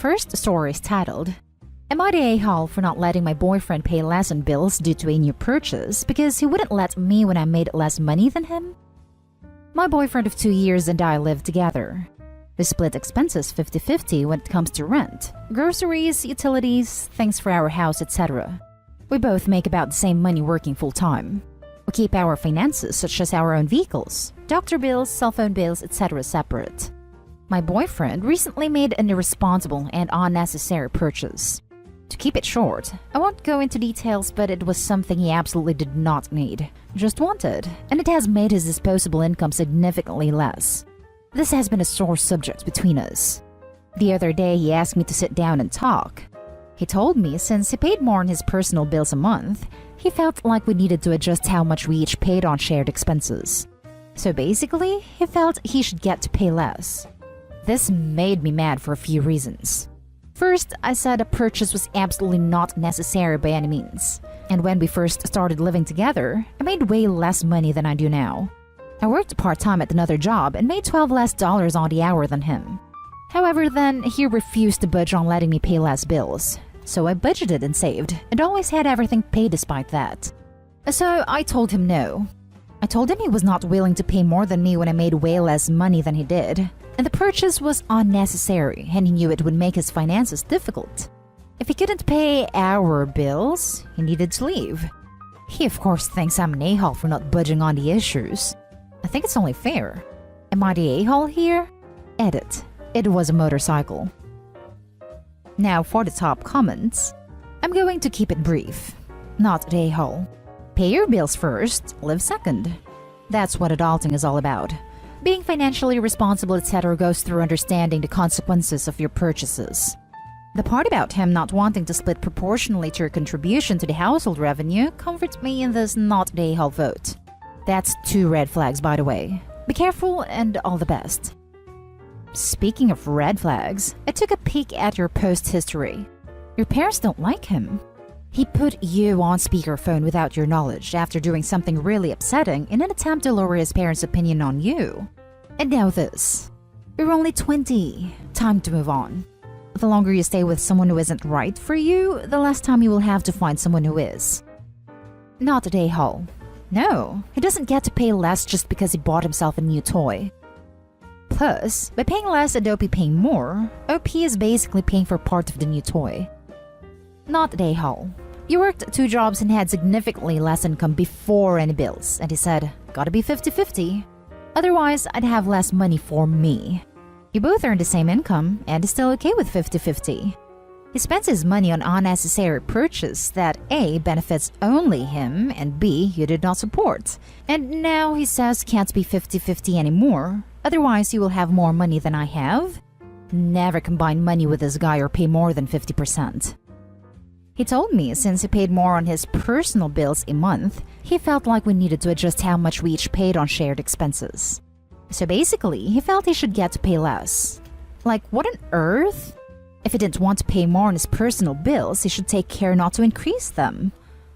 first story is titled, Am I the a-hole for not letting my boyfriend pay less on bills due to a new purchase because he wouldn't let me when I made less money than him? My boyfriend of 2 years and I live together. We split expenses 50-50 when it comes to rent, groceries, utilities, things for our house, etc. We both make about the same money working full-time. We keep our finances, such as our own vehicles, doctor bills, cell phone bills, etc. separate. My boyfriend recently made an irresponsible and unnecessary purchase. To keep it short, I won't go into details, but it was something he absolutely did not need, just wanted, and it has made his disposable income significantly less. This has been a sore subject between us. The other day, he asked me to sit down and talk. He told me since he paid more on his personal bills a month, he felt like we needed to adjust how much we each paid on shared expenses. So basically, he felt he should get to pay less. This made me mad for a few reasons. First, I said a purchase was absolutely not necessary by any means. And when we first started living together, I made way less money than I do now. I worked part-time at another job and made $12 less on the hour than him. However, then he refused to budge on letting me pay less bills. So I budgeted and saved, and always had everything paid despite that. So I told him no. I told him he was not willing to pay more than me when I made way less money than he did. And the purchase was unnecessary, and he knew it would make his finances difficult. If he couldn't pay our bills, he needed to leave. He of course thinks I'm an a-hole for not budging on the issues. I think it's only fair. Am I the a-hole here? Edit. It was a motorcycle. Now for the top comments. I'm going to keep it brief. Not the a-hole. Pay your bills first, live second. That's what adulting is all about. Being financially responsible, etc. goes through understanding the consequences of your purchases. The part about him not wanting to split proportionally to your contribution to the household revenue comforts me in this not the a-hole vote. That's 2 red flags, by the way. Be careful and all the best. Speaking of red flags, I took a peek at your post history. Your parents don't like him. He put you on speakerphone without your knowledge after doing something really upsetting in an attempt to lower his parents' opinion on you. And now this. You're only 20. Time to move on. The longer you stay with someone who isn't right for you, the less time you will have to find someone who is. Not a a-hole. No, he doesn't get to pay less just because he bought himself a new toy. Plus, by paying less and OP paying more, OP is basically paying for part of the new toy. Not a a-hole. You worked 2 jobs and had significantly less income before any bills, and he said, gotta be 50-50. Otherwise, I'd have less money for me. You both earn the same income, and is still okay with 50-50. He spends his money on unnecessary purchase that A, benefits only him, and B, you did not support. And now he says can't be 50-50 anymore, otherwise you will have more money than I have. Never combine money with this guy or pay more than 50%. He told me since he paid more on his personal bills a month, he felt like we needed to adjust how much we each paid on shared expenses. So basically, he felt he should get to pay less. Like, what on earth? If he didn't want to pay more on his personal bills, he should take care not to increase them.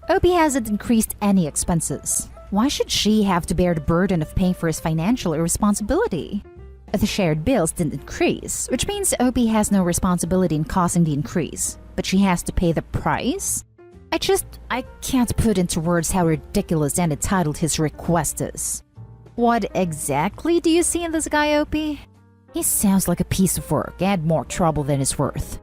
Opie hasn't increased any expenses. Why should she have to bear the burden of paying for his financial irresponsibility? The shared bills didn't increase, which means Opie has no responsibility in causing the increase. But she has to pay the price? I can't put into words how ridiculous and entitled his request is. What exactly do you see in this guy, Opie? He sounds like a piece of work and more trouble than it's worth.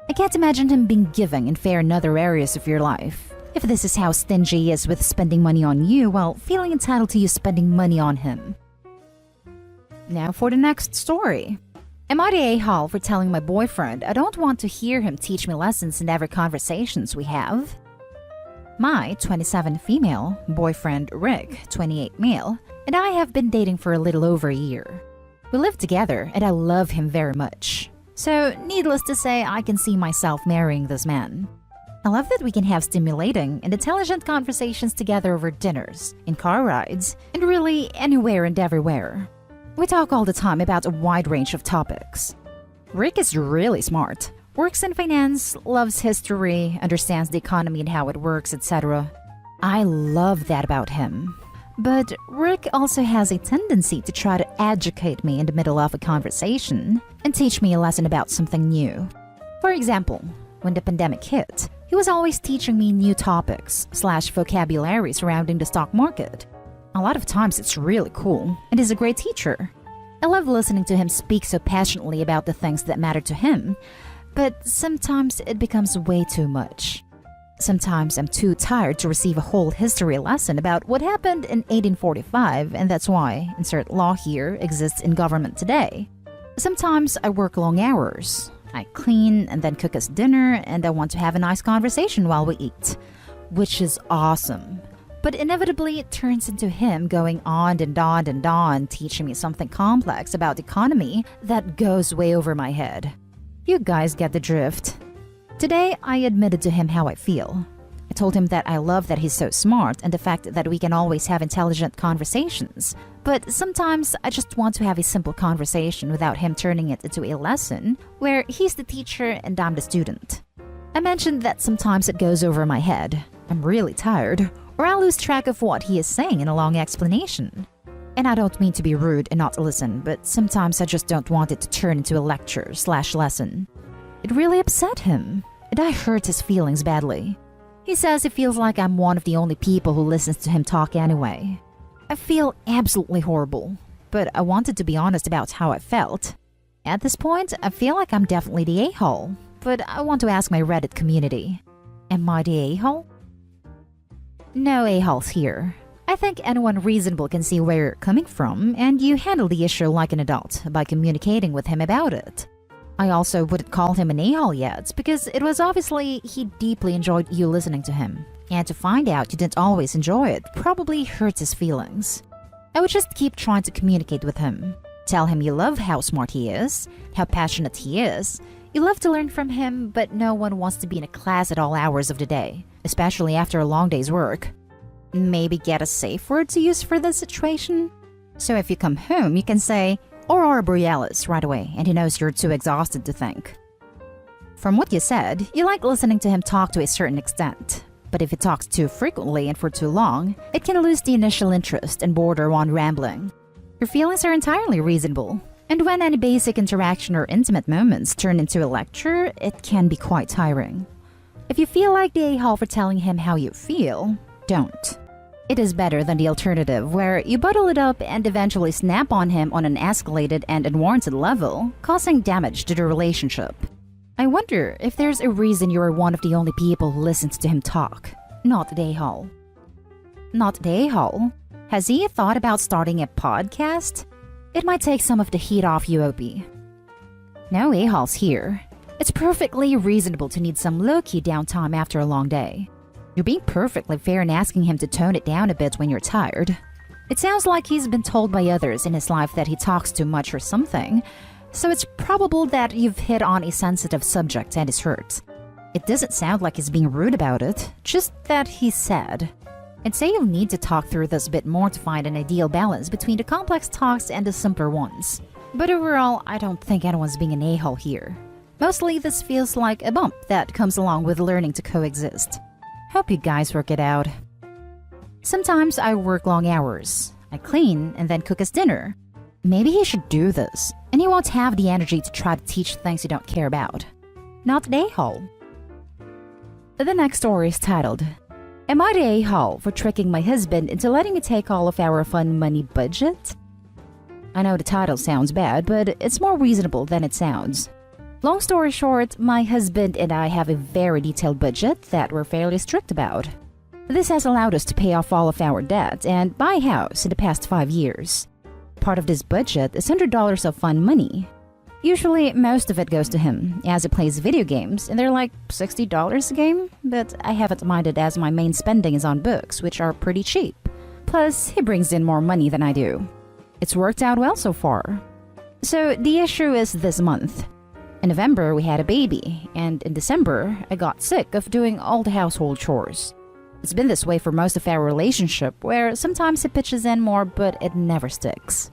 I can't imagine him being giving and fair in other areas of your life. If this is how stingy he is with spending money on you while feeling entitled to you spending money on him. Now for the next story. Am I the a-hole for telling my boyfriend I don't want to hear him teach me lessons in every conversations we have? My 27 female boyfriend Rick, 28 male, and I have been dating for a little over a year. We live together and I love him very much. So, needless to say, I can see myself marrying this man. I love that we can have stimulating and intelligent conversations together over dinners, in car rides, and really anywhere and everywhere. We talk all the time about a wide range of topics. Rick is really smart, works in finance, loves history, understands the economy and how it works, etc. I love that about him. But Rick also has a tendency to try to educate me in the middle of a conversation and teach me a lesson about something new. For example, when the pandemic hit, he was always teaching me new topics/vocabulary surrounding the stock market. A lot of times it's really cool, and he's a great teacher. I love listening to him speak so passionately about the things that matter to him, but sometimes it becomes way too much. Sometimes I'm too tired to receive a whole history lesson about what happened in 1845, and that's why, insert law here, exists in government today. Sometimes I work long hours. I clean and then cook us dinner, and I want to have a nice conversation while we eat, which is awesome. But inevitably, it turns into him going on and on and on, teaching me something complex about the economy that goes way over my head. You guys get the drift. Today, I admitted to him how I feel. I told him that I love that he's so smart and the fact that we can always have intelligent conversations. But sometimes I just want to have a simple conversation without him turning it into a lesson where he's the teacher and I'm the student. I mentioned that sometimes it goes over my head. I'm really tired, or I'll lose track of what he is saying in a long explanation. And I don't mean to be rude and not listen, but sometimes I just don't want it to turn into a lecture/lesson. It really upset him, and I hurt his feelings badly. He says he feels like I'm one of the only people who listens to him talk anyway. I feel absolutely horrible, but I wanted to be honest about how I felt. At this point, I feel like I'm definitely the a-hole, but I want to ask my Reddit community. Am I the a-hole? No a-holes here. I think anyone reasonable can see where you're coming from, and you handle the issue like an adult by communicating with him about it. I also wouldn't call him an a-hole yet, because it was obviously he deeply enjoyed you listening to him, and to find out you didn't always enjoy it probably hurts his feelings. I would just keep trying to communicate with him. Tell him you love how smart he is, how passionate he is. You love to learn from him, but no one wants to be in a class at all hours of the day, especially after a long day's work. Maybe get a safe word to use for this situation? So if you come home, you can say, Aurora Borealis right away, and he knows you're too exhausted to think. From what you said, you like listening to him talk to a certain extent. But if he talks too frequently and for too long, it can lose the initial interest and border on rambling. Your feelings are entirely reasonable. And when any basic interaction or intimate moments turn into a lecture, it can be quite tiring. If you feel like the a-hole for telling him how you feel, don't. It is better than the alternative where you bottle it up and eventually snap on him on an escalated and unwarranted level, causing damage to the relationship. I wonder if there's a reason you are one of the only people who listens to him talk. Not the a-hole. Not the a-hole? Has he thought about starting a podcast? It might take some of the heat off you, Opie. No a-holes here. It's perfectly reasonable to need some low-key downtime after a long day. You're being perfectly fair in asking him to tone it down a bit when you're tired. It sounds like he's been told by others in his life that he talks too much or something, so it's probable that you've hit on a sensitive subject and is hurt. It doesn't sound like he's being rude about it, just that he's sad. I'd say you'll need to talk through this a bit more to find an ideal balance between the complex talks and the simpler ones. But overall, I don't think anyone's being an a-hole here. Mostly this feels like a bump that comes along with learning to coexist. Hope you guys work it out. Sometimes I work long hours. I clean and then cook us dinner. Maybe he should do this, and he won't have the energy to try to teach things you don't care about. Not the a-hole. The next story is titled, Am I the a-hole for tricking my husband into letting me take all of our fun money budget? I know the title sounds bad, but it's more reasonable than it sounds. Long story short, my husband and I have a very detailed budget that we're fairly strict about. This has allowed us to pay off all of our debt and buy a house in the past 5 years. Part of this budget is $100 of fun money. Usually, most of it goes to him, as he plays video games, and they're like $60 a game, but I haven't minded as my main spending is on books, which are pretty cheap. Plus, he brings in more money than I do. It's worked out well so far. So, the issue is this month. In November, we had a baby, and in December, I got sick of doing all the household chores. It's been this way for most of our relationship, where sometimes he pitches in more, but it never sticks.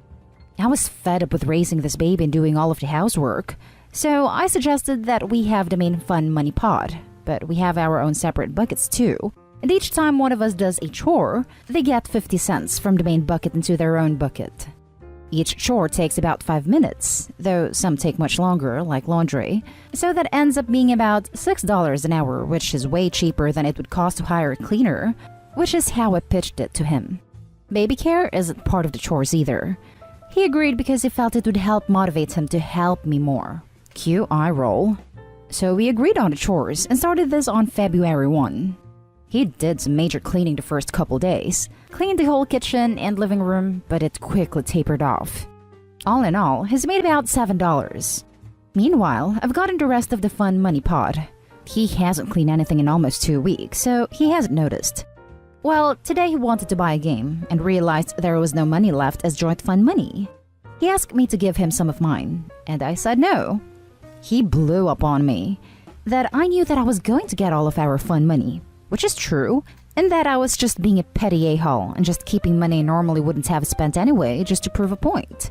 I was fed up with raising this baby and doing all of the housework, so I suggested that we have the main fun money pot, but we have our own separate buckets too, and each time one of us does a chore, they get 50 cents from the main bucket into their own bucket. Each chore takes about 5 minutes, though some take much longer, like laundry, so that ends up being about $6 an hour, which is way cheaper than it would cost to hire a cleaner, which is how I pitched it to him. Baby care isn't part of the chores either. He agreed because he felt it would help motivate him to help me more. Cue eye roll. So we agreed on the chores and started this on February 1. He did some major cleaning the first couple days, cleaned the whole kitchen and living room, but it quickly tapered off. All in all, he's made about $7. Meanwhile, I've gotten the rest of the fun money pot. He hasn't cleaned anything in almost 2 weeks, so he hasn't noticed. Well, today he wanted to buy a game and realized there was no money left as joint fund money. He asked me to give him some of mine, and I said no. He blew up on me that I knew that I was going to get all of our fun money, which is true, and that I was just being a petty a-hole and just keeping money I normally wouldn't have spent anyway just to prove a point.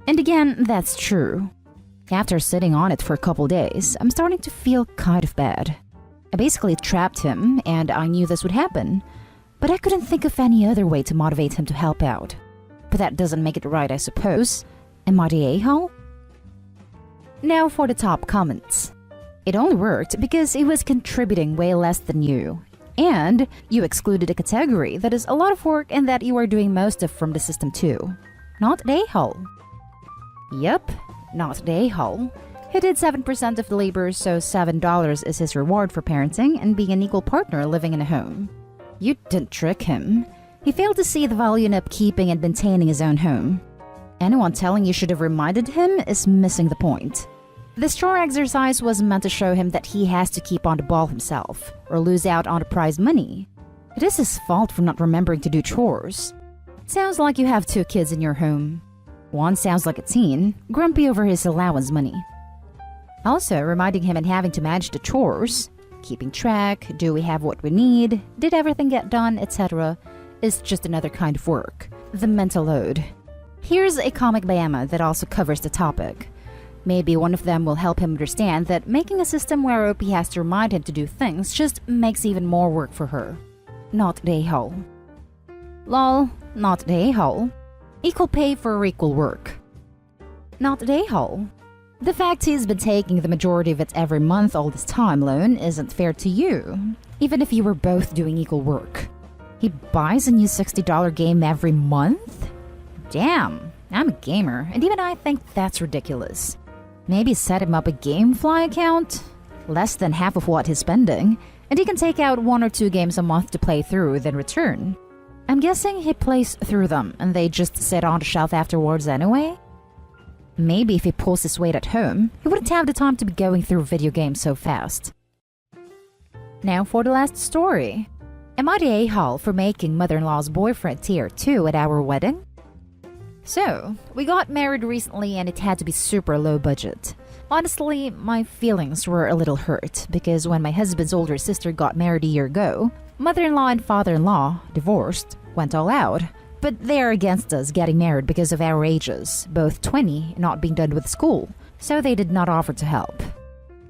And again, that's true. After sitting on it for a couple days, I'm starting to feel kind of bad. I basically trapped him, and I knew this would happen, but I couldn't think of any other way to motivate him to help out. But that doesn't make it right, I suppose. Am I the a-hole? Now for the top comments. It only worked because he was contributing way less than you. And you excluded a category that is a lot of work and that you are doing most of from the system too. Not the a-hole. Yup, not the a-hole. He did 7% of the labor, so $7 is his reward for parenting and being an equal partner living in a home. You didn't trick him. He failed to see the value in upkeeping and maintaining his own home. Anyone telling you should have reminded him is missing the point. This chore exercise was meant to show him that he has to keep on the ball himself, or lose out on the prize money. It is his fault for not remembering to do chores. Sounds like you have 2 kids in your home. One sounds like a teen, grumpy over his allowance money. Also, reminding him and having to manage the chores, keeping track, do we have what we need, did everything get done, etc., is just another kind of work, the mental load. Here's a comic by Emma that also covers the topic. Maybe one of them will help him understand that making a system where OP has to remind him to do things just makes even more work for her. Not the a-hole. Lol, not the a-hole. Equal pay for equal work. Not the a-hole. The fact he's been taking the majority of it every month all this time alone isn't fair to you, even if you were both doing equal work. He buys a new $60 game every month? Damn, I'm a gamer, and even I think that's ridiculous. Maybe set him up a GameFly account? Less than half of what he's spending, and he can take out 1 or 2 games a month to play through, then return. I'm guessing he plays through them, and they just sit on the shelf afterwards anyway? Maybe if he pulls his weight at home, he wouldn't have the time to be going through video games so fast. Now for the last story. Am I the a-hole for making mother-in-law's boyfriend tier 2 at our wedding? So, we got married recently and it had to be super low budget. Honestly, my feelings were a little hurt because when my husband's older sister got married a year ago, mother-in-law and father-in-law, divorced, went all out. But they are against us getting married because of our ages, both 20, not being done with school, so they did not offer to help.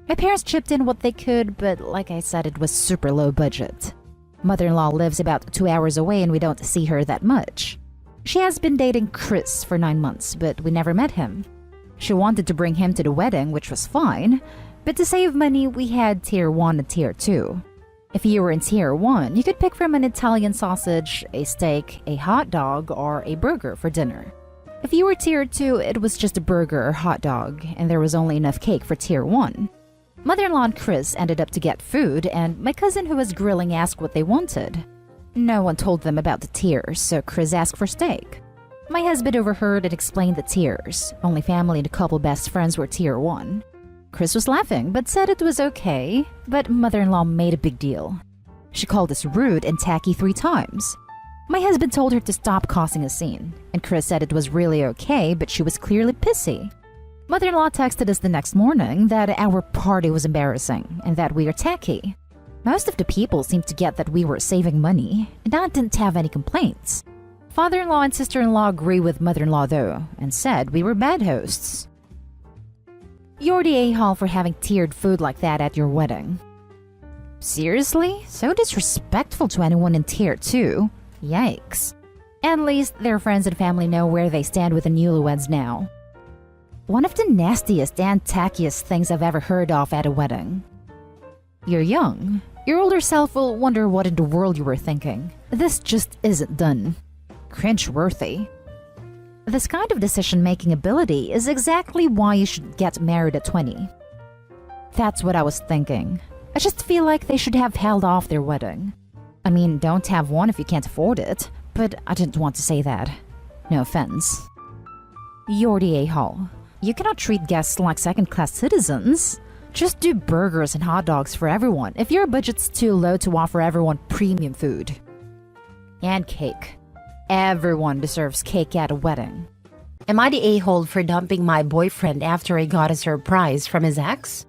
My parents chipped in what they could, but like I said, it was super low budget. Mother-in-law lives about 2 hours away and we don't see her that much. She has been dating Chris for 9 months, but we never met him. She wanted to bring him to the wedding, which was fine, but to save money, we had tier 1 and tier 2. If you were in tier 1, you could pick from an Italian sausage, a steak, a hot dog, or a burger for dinner. If you were tier 2, it was just a burger or hot dog, and there was only enough cake for tier 1. Mother-in-law and Chris ended up to get food, and my cousin who was grilling asked what they wanted. No one told them about the tiers, so Chris asked for steak. My husband overheard and explained the tiers. Only family and a couple best friends were tier 1. Chris was laughing, but said it was okay, but mother-in-law made a big deal. She called us rude and tacky 3 times. My husband told her to stop causing a scene, and Chris said it was really okay, but she was clearly pissy. Mother-in-law texted us the next morning that our party was embarrassing and that we are tacky. Most of the people seemed to get that we were saving money, and I didn't have any complaints. Father-in-law and sister-in-law agree with mother-in-law though, and said we were bad hosts. You're the a-hole for having tiered food like that at your wedding. Seriously? So disrespectful to anyone in tier 2? Yikes. At least their friends and family know where they stand with the newlyweds now. One of the nastiest and tackiest things I've ever heard of at a wedding. You're young. Your older self will wonder what in the world you were thinking. This just isn't done. Cringe-worthy. This kind of decision-making ability is exactly why you should get married at 20. That's what I was thinking. I just feel like they should have held off their wedding. I mean, don't have one if you can't afford it, but I didn't want to say that. No offense. You're the a-hole. You cannot treat guests like second-class citizens. Just do burgers and hot dogs for everyone if your budget's too low to offer everyone premium food. And cake. Everyone deserves cake at a wedding. Am I the a-hole for dumping my boyfriend after I got a surprise from his ex?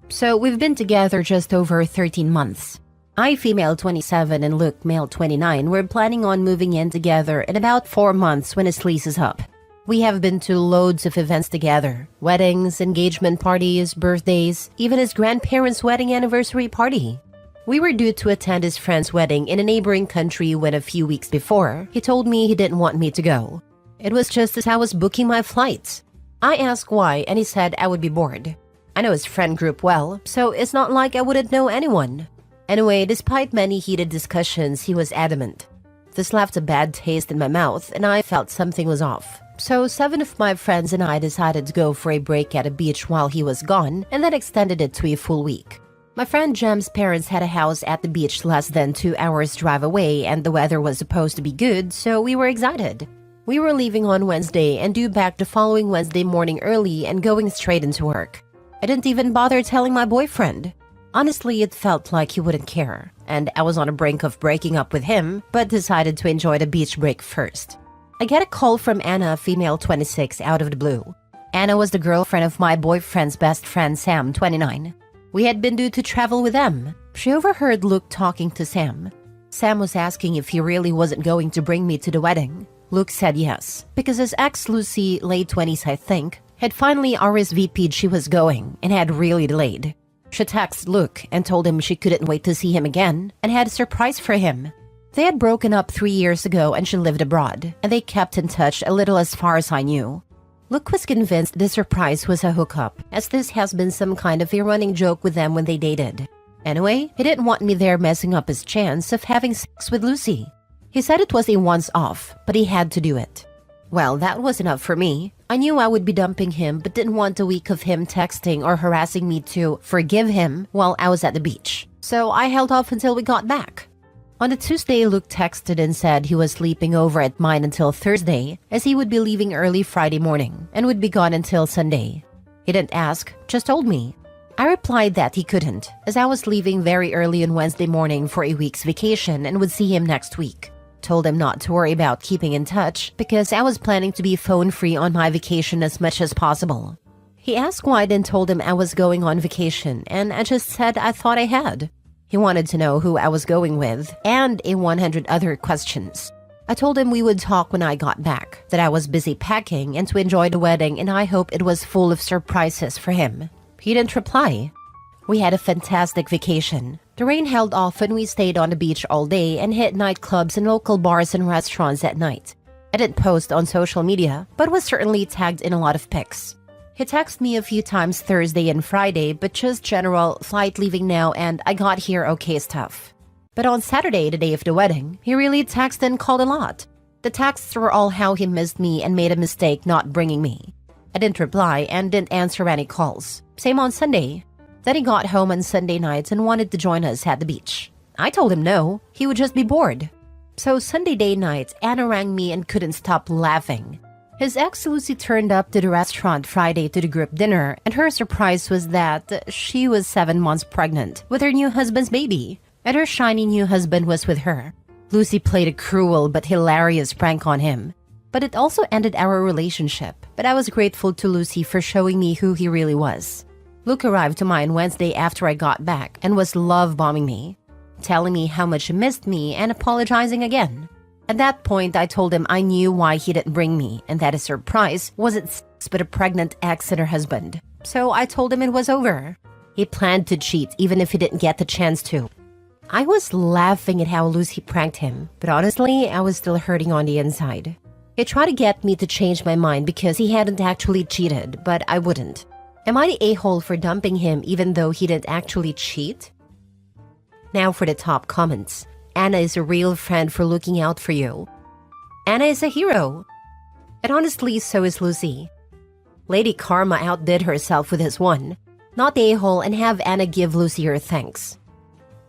So we've been together just over 13 months. I, female 27, and Luke, male 29, we're planning on moving in together in about 4 months when his lease is up. We have been to loads of events together. Weddings, engagement parties, birthdays, even his grandparents' wedding anniversary party. We were due to attend his friend's wedding in a neighboring country when a few weeks before, he told me he didn't want me to go. It was just as I was booking my flights. I asked why, and he said I would be bored. I know his friend group well, so it's not like I wouldn't know anyone. Anyway, despite many heated discussions, he was adamant. This left a bad taste in my mouth, and I felt something was off. So 7 of my friends and I decided to go for a break at a beach while he was gone, and then extended it to a full week. My friend Jem's parents had a house at the beach less than 2 hours drive away, and the weather was supposed to be good, so we were excited. We were leaving on Wednesday and due back the following Wednesday morning early and going straight into work. I didn't even bother telling my boyfriend. Honestly, it felt like he wouldn't care, and I was on the brink of breaking up with him, but decided to enjoy the beach break first. I get a call from Anna, female 26, out of the blue. Anna was the girlfriend of my boyfriend's best friend Sam, 29. We had been due to travel with them. She overheard Luke talking to Sam. Sam was asking if he really wasn't going to bring me to the wedding. Luke said yes, because his ex Lucy, late 20s I think, had finally RSVP'd she was going and had really delayed. She texted Luke and told him she couldn't wait to see him again and had a surprise for him. They had broken up 3 years ago and she lived abroad, and they kept in touch a little as far as I knew. Luke was convinced the surprise was a hookup, as this has been some kind of a running joke with them when they dated. Anyway, he didn't want me there messing up his chance of having sex with Lucy. He said it was a once-off, but he had to do it. Well, that was enough for me. I knew I would be dumping him, but didn't want a week of him texting or harassing me to forgive him while I was at the beach. So I held off until we got back. On the Tuesday, Luke texted and said he was sleeping over at mine until Thursday, as he would be leaving early Friday morning and would be gone until Sunday. He didn't ask, just told me. I replied that he couldn't, as I was leaving very early on Wednesday morning for a week's vacation and would see him next week. Told him not to worry about keeping in touch because I was planning to be phone-free on my vacation as much as possible. He asked why I didn't told him I was going on vacation, and I just said I thought I had. He wanted to know who I was going with, and a 100 other questions. I told him we would talk when I got back, that I was busy packing and to enjoy the wedding and I hope it was full of surprises for him. He didn't reply. We had a fantastic vacation. The rain held off and we stayed on the beach all day and hit nightclubs and local bars and restaurants at night. I didn't post on social media, but was certainly tagged in a lot of pics. He texted me a few times Thursday and Friday, but just general flight leaving now and I got here okay stuff. But on Saturday, the day of the wedding, he really texted and called a lot. The texts were all how he missed me and made a mistake not bringing me. I didn't reply and didn't answer any calls. Same on Sunday. Then he got home on Sunday night and wanted to join us at the beach. I told him no, he would just be bored. So Sunday day night, Anna rang me and couldn't stop laughing. His ex Lucy turned up to the restaurant Friday to the group dinner, and her surprise was that she was 7 months pregnant with her new husband's baby, and her shiny new husband was with her. Lucy played a cruel but hilarious prank on him. But it also ended our relationship, but I was grateful to Lucy for showing me who he really was. Luke arrived to mine Wednesday after I got back and was love-bombing me, telling me how much he missed me and apologizing again. At that point, I told him I knew why he didn't bring me and that his surprise wasn't sex but a pregnant ex and her husband. So I told him it was over. He planned to cheat even if he didn't get the chance to. I was laughing at how Lucy pranked him, but honestly, I was still hurting on the inside. He tried to get me to change my mind because he hadn't actually cheated, but I wouldn't. Am I the a-hole for dumping him even though he didn't actually cheat? Now for the top comments. Anna is a real friend for looking out for you. Anna is a hero. And honestly, so is Lucy. Lady Karma outdid herself with this one. Not the a-hole and have Anna give Lucy her thanks.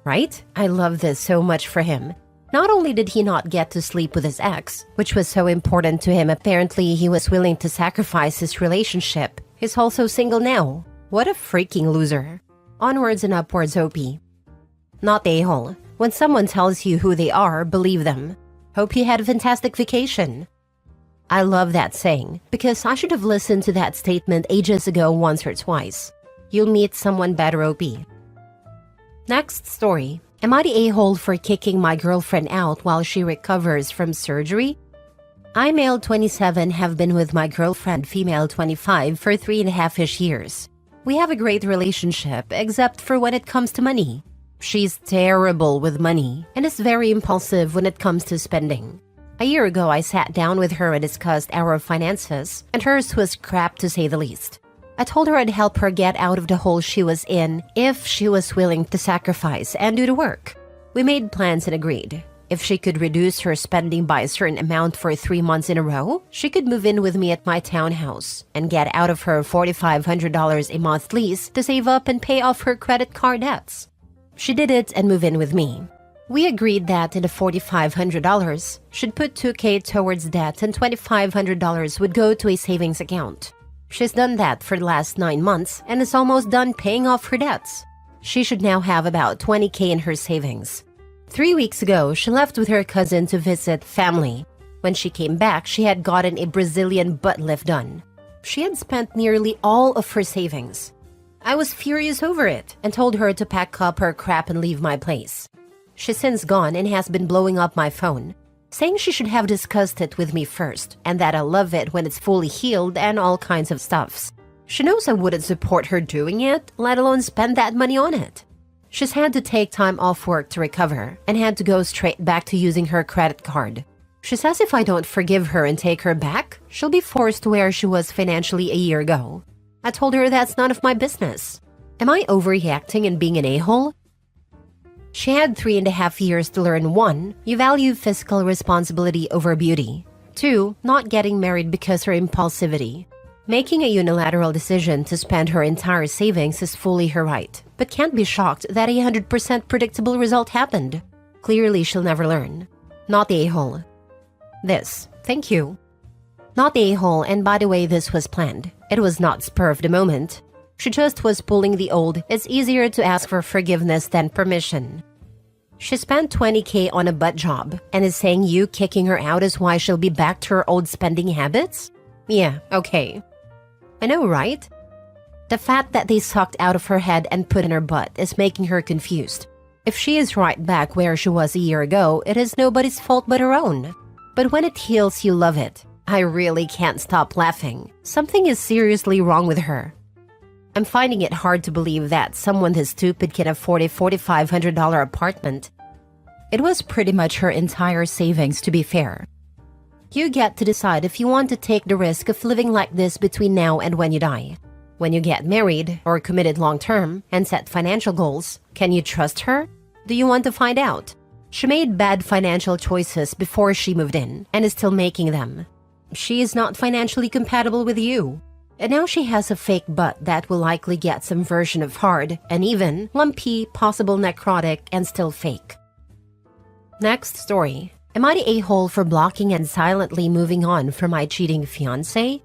Right? I love this so much for him. Not only did he not get to sleep with his ex, which was so important to him, apparently he was willing to sacrifice his relationship. He's also single now. What a freaking loser. Onwards and upwards, OP. Not the a-hole. When someone tells you who they are, believe them. Hope you had a fantastic vacation. I love that saying, because I should have listened to that statement ages ago once or twice. You'll meet someone better, OP. Next story. Am I the a-hole for kicking my girlfriend out while she recovers from surgery? I, male 27, have been with my girlfriend, female 25, for 3.5-ish years. We have a great relationship, except for when it comes to money. She's terrible with money and is very impulsive when it comes to spending. A year ago, I sat down with her and discussed our finances, and hers was crap to say the least. I told her I'd help her get out of the hole she was in if she was willing to sacrifice and do the work. We made plans and agreed. If she could reduce her spending by a certain amount for 3 months in a row, she could move in with me at my townhouse and get out of her $4,500 a month lease to save up and pay off her credit card debts. She did it and moved in with me. We agreed that the $4,500 should put $2,000 towards debt and $2,500 would go to a savings account. She's done that for the last 9 months and is almost done paying off her debts. She should now have about $20,000 in her savings. 3 weeks ago, she left with her cousin to visit family. When she came back, she had gotten a Brazilian butt lift done. She had spent nearly all of her savings. I was furious over it and told her to pack up her crap and leave my place. She's since gone and has been blowing up my phone, saying she should have discussed it with me first and that I love it when it's fully healed and all kinds of stuffs. She knows I wouldn't support her doing it, let alone spend that money on it. She's had to take time off work to recover and had to go straight back to using her credit card. She says if I don't forgive her and take her back, she'll be forced to where she was financially a year ago. I told her that's none of my business. Am I overreacting and being an a-hole? She had 3.5 years to learn 1, you value fiscal responsibility over beauty. 2, not getting married because her impulsivity. Making a unilateral decision to spend her entire savings is fully her right, but can't be shocked that a 100% predictable result happened. Clearly she'll never learn. Not the a-hole. This. Thank you. Not the a-hole, and by the way, this was planned. It was not spur of the moment. She just was pulling the old, it's easier to ask for forgiveness than permission. She spent $20,000 on a butt job and is saying you kicking her out is why she'll be back to her old spending habits? Yeah, okay. I know, right? The fat that they sucked out of her head and put in her butt is making her confused. If she is right back where she was a year ago, it is nobody's fault but her own. But when it heals, you love it. I really can't stop laughing. Something is seriously wrong with her. I'm finding it hard to believe that someone this stupid can afford a $4,500 apartment. It was pretty much her entire savings, to be fair. You get to decide if you want to take the risk of living like this between now and when you die. When you get married or committed long-term and set financial goals, can you trust her? Do you want to find out? She made bad financial choices before she moved in and is still making them. She is not financially compatible with you. And now she has a fake butt that will likely get some version of hard and even lumpy, possible necrotic, and still fake. Next story. Am I the a-hole for blocking and silently moving on from my cheating fiancé?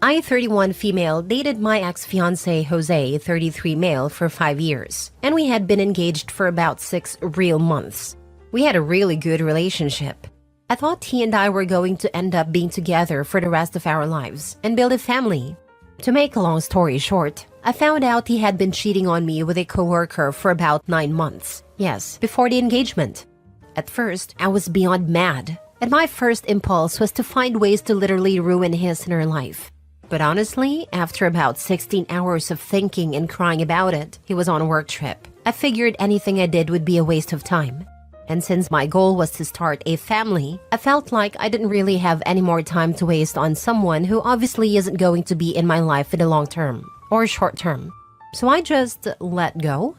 I, 31 female, dated my ex-fiancé Jose, 33 male, for 5 years, and we had been engaged for about 6 real months. We had a really good relationship. I thought he and I were going to end up being together for the rest of our lives and build a family. To make a long story short, I found out he had been cheating on me with a coworker for about 9 months. Yes, before the engagement. At first, I was beyond mad, and my first impulse was to find ways to literally ruin his and her life. But honestly, after about 16 hours of thinking and crying about it, he was on a work trip. I figured anything I did would be a waste of time. And since my goal was to start a family, I felt like I didn't really have any more time to waste on someone who obviously isn't going to be in my life in the long term or short term. So I just let go.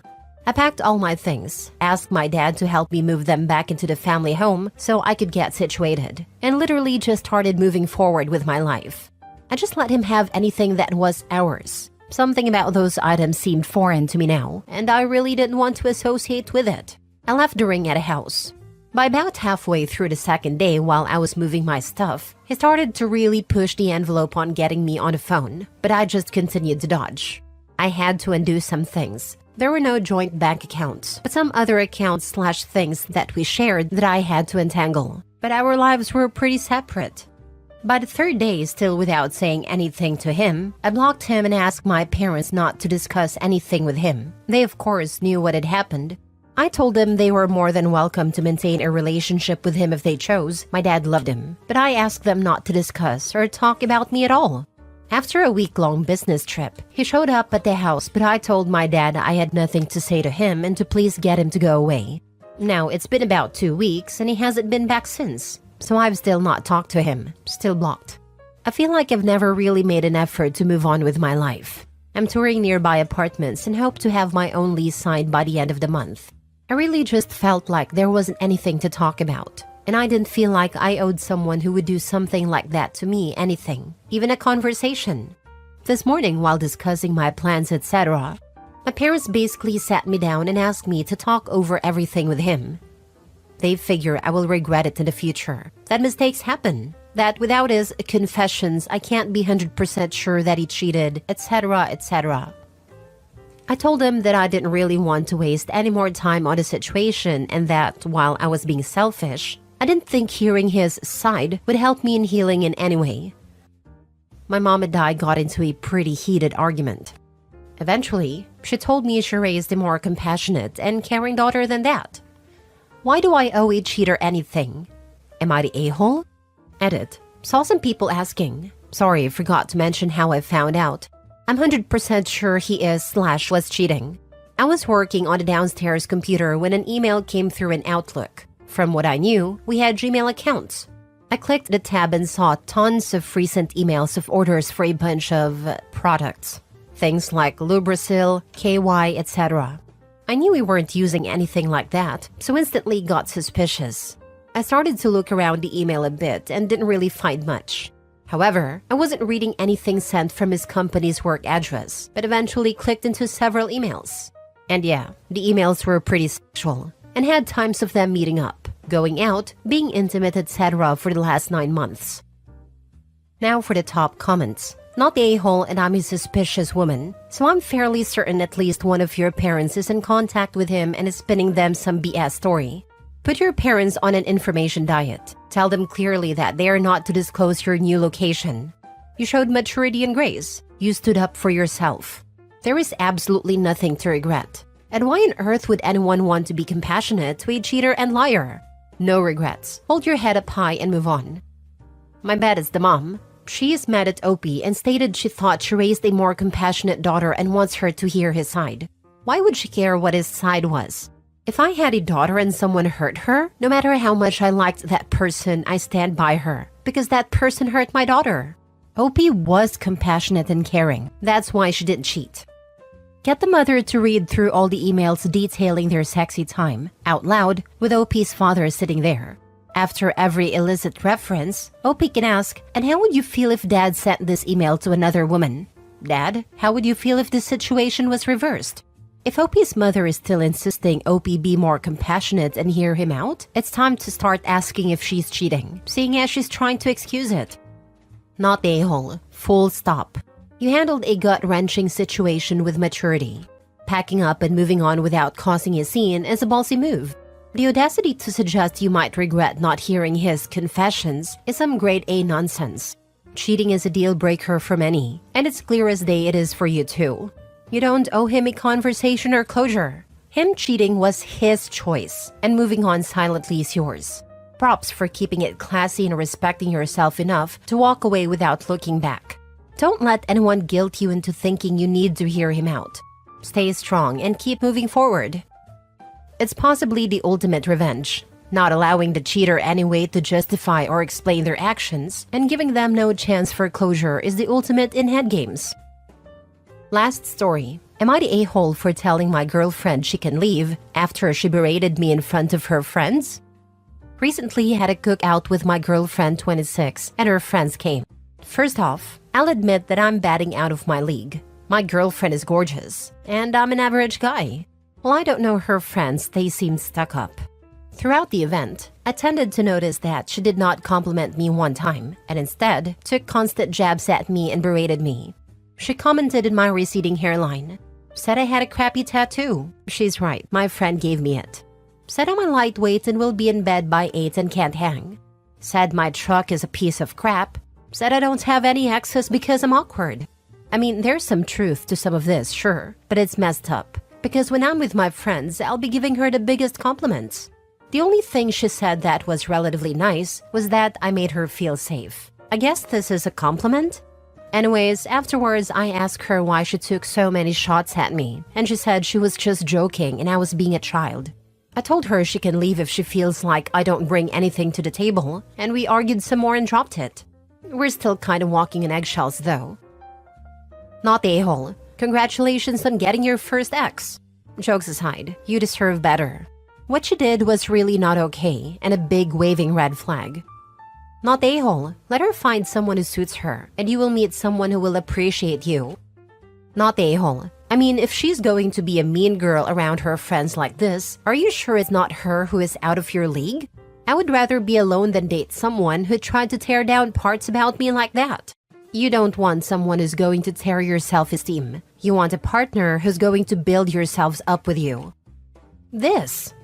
I packed all my things, asked my dad to help me move them back into the family home so I could get situated, and literally just started moving forward with my life. I just let him have anything that was ours. Something about those items seemed foreign to me now, and I really didn't want to associate with it. I left the ring at a house. By about halfway through the second day while I was moving my stuff, he started to really push the envelope on getting me on the phone, but I just continued to dodge. I had to undo some things. There were no joint bank accounts, but some other accounts/things that we shared that I had to untangle. But our lives were pretty separate. By the third day, still without saying anything to him, I blocked him and asked my parents not to discuss anything with him. They of course knew what had happened. I told them they were more than welcome to maintain a relationship with him if they chose. My dad loved him, but I asked them not to discuss or talk about me at all. After a week-long business trip, he showed up at the house, but I told my dad I had nothing to say to him and to please get him to go away. Now, it's been about 2 weeks and he hasn't been back since, so I've still not talked to him, still blocked. I feel like I've never really made an effort to move on with my life. I'm touring nearby apartments and hope to have my own lease signed by the end of the month. I really just felt like there wasn't anything to talk about, and I didn't feel like I owed someone who would do something like that to me anything, even a conversation. This morning, while discussing my plans, etc., my parents basically sat me down and asked me to talk over everything with him. They figure I will regret it in the future, that mistakes happen, that without his confessions, I can't be 100% sure that he cheated, etc., etc. I told him that I didn't really want to waste any more time on the situation and that, while I was being selfish, I didn't think hearing his side would help me in healing in any way. My mom and I got into a pretty heated argument. Eventually, she told me she raised a more compassionate and caring daughter than that. Why do I owe a cheater anything? Am I the a-hole? Edit. Saw some people asking. Sorry, forgot to mention how I found out. I'm 100% sure he is/was cheating. I was working on a downstairs computer when an email came through in Outlook. From what I knew, we had Gmail accounts. I clicked the tab and saw tons of recent emails of orders for a bunch of products. Things like Lubrasil, KY, etc. I knew we weren't using anything like that, so instantly got suspicious. I started to look around the email a bit and didn't really find much. However, I wasn't reading anything sent from his company's work address, but eventually clicked into several emails. And yeah, the emails were pretty sexual, and had times of them meeting up, going out, being intimate, etc. for the last 9 months. Now for the top comments. Not the a-hole and I'm a suspicious woman, so I'm fairly certain at least one of your parents is in contact with him and is spinning them some BS story. Put your parents on an information diet. Tell them clearly that they are not to disclose your new location. You showed maturity and grace. You stood up for yourself. There is absolutely nothing to regret. And why on earth would anyone want to be compassionate to a cheater and liar? No regrets. Hold your head up high and move on. My bad is the mom. She is mad at Opie and stated she thought she raised a more compassionate daughter and wants her to hear his side. Why would she care what his side was? If I had a daughter and someone hurt her, no matter how much I liked that person, I stand by her, because that person hurt my daughter. Opie was compassionate and caring. That's why she didn't cheat. Get the mother to read through all the emails detailing their sexy time, out loud, with Opie's father sitting there. After every illicit reference, Opie can ask, and how would you feel if Dad sent this email to another woman? Dad, how would you feel if this situation was reversed? If Opie's mother is still insisting Opie be more compassionate and hear him out, it's time to start asking if she's cheating, seeing as she's trying to excuse it. Not the a-hole. Full stop. You handled a gut-wrenching situation with maturity. Packing up and moving on without causing a scene is a ballsy move. The audacity to suggest you might regret not hearing his confessions is some grade A nonsense. Cheating is a deal breaker for many, and it's clear as day it is for you too. You don't owe him a conversation or closure. Him cheating was his choice, and moving on silently is yours. Props for keeping it classy and respecting yourself enough to walk away without looking back. Don't let anyone guilt you into thinking you need to hear him out. Stay strong and keep moving forward. It's possibly the ultimate revenge, not allowing the cheater any way to justify or explain their actions and giving them no chance for closure is the ultimate in head games. Last story. Am I the a-hole for telling my girlfriend she can leave after she berated me in front of her friends? Recently had a cookout with my girlfriend 26 and her friends came. First off, I'll admit that I'm batting out of my league. My girlfriend is gorgeous, and I'm an average guy. Well, I don't know her friends, they seemed stuck up. Throughout the event, I tended to notice that she did not compliment me one time, and instead took constant jabs at me and berated me. She commented on my receding hairline. Said I had a crappy tattoo. She's right, my friend gave me it. Said I'm a lightweight and will be in bed by 8 and can't hang. Said my truck is a piece of crap. Said I don't have any access because I'm awkward. I mean, there's some truth to some of this, sure, but it's messed up. Because when I'm with my friends, I'll be giving her the biggest compliments. The only thing she said that was relatively nice was that I made her feel safe. I guess this is a compliment? Anyways, afterwards, I asked her why she took so many shots at me, and she said she was just joking and I was being a child. I told her she can leave if she feels like I don't bring anything to the table, and we argued some more and dropped it. We're still kind of walking on eggshells though. Not the a-hole. Congratulations on getting your first ex. Jokes aside, you deserve better. What she did was really not okay and a big waving red flag. Not the a-hole. Let her find someone who suits her, and you will meet someone who will appreciate you. Not the a-hole. I mean, if she's going to be a mean girl around her friends like this, are you sure it's not her who is out of your league? I would rather be alone than date someone who tried to tear down parts about me like that. You don't want someone who's going to tear your self-esteem. You want a partner who's going to build yourselves up with you.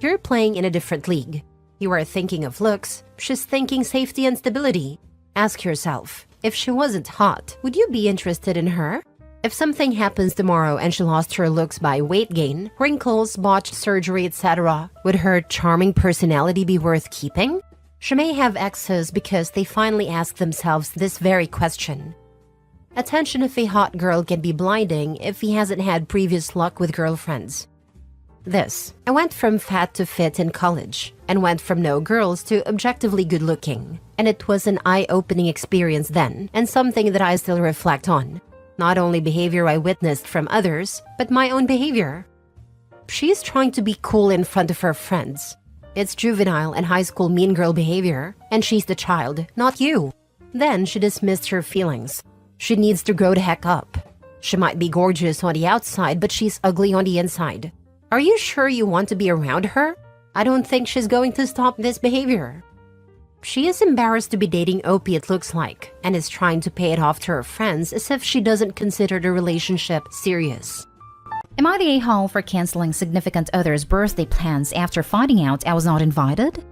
You're playing in a different league. You are thinking of looks, she's thinking safety and stability. Ask yourself, if she wasn't hot, would you be interested in her? If something happens tomorrow and she lost her looks by weight gain, wrinkles, botched surgery, etc., would her charming personality be worth keeping? She may have exes because they finally ask themselves this very question. Attention of a hot girl can be blinding if he hasn't had previous luck with girlfriends. I went from fat to fit in college, and went from no girls to objectively good looking. And it was an eye-opening experience then, and something that I still reflect on. Not only behavior I witnessed from others, but my own behavior. She's trying to be cool in front of her friends. It's juvenile and high school mean girl behavior, and she's the child, not you. Then she dismissed her feelings. She needs to grow the heck up. She might be gorgeous on the outside, but she's ugly on the inside. Are you sure you want to be around her? I don't think she's going to stop this behavior. She is embarrassed to be dating OP, it looks like, and is trying to pay it off to her friends as if she doesn't consider the relationship serious. Am I the a-hole for canceling significant other's birthday plans after finding out I was not invited?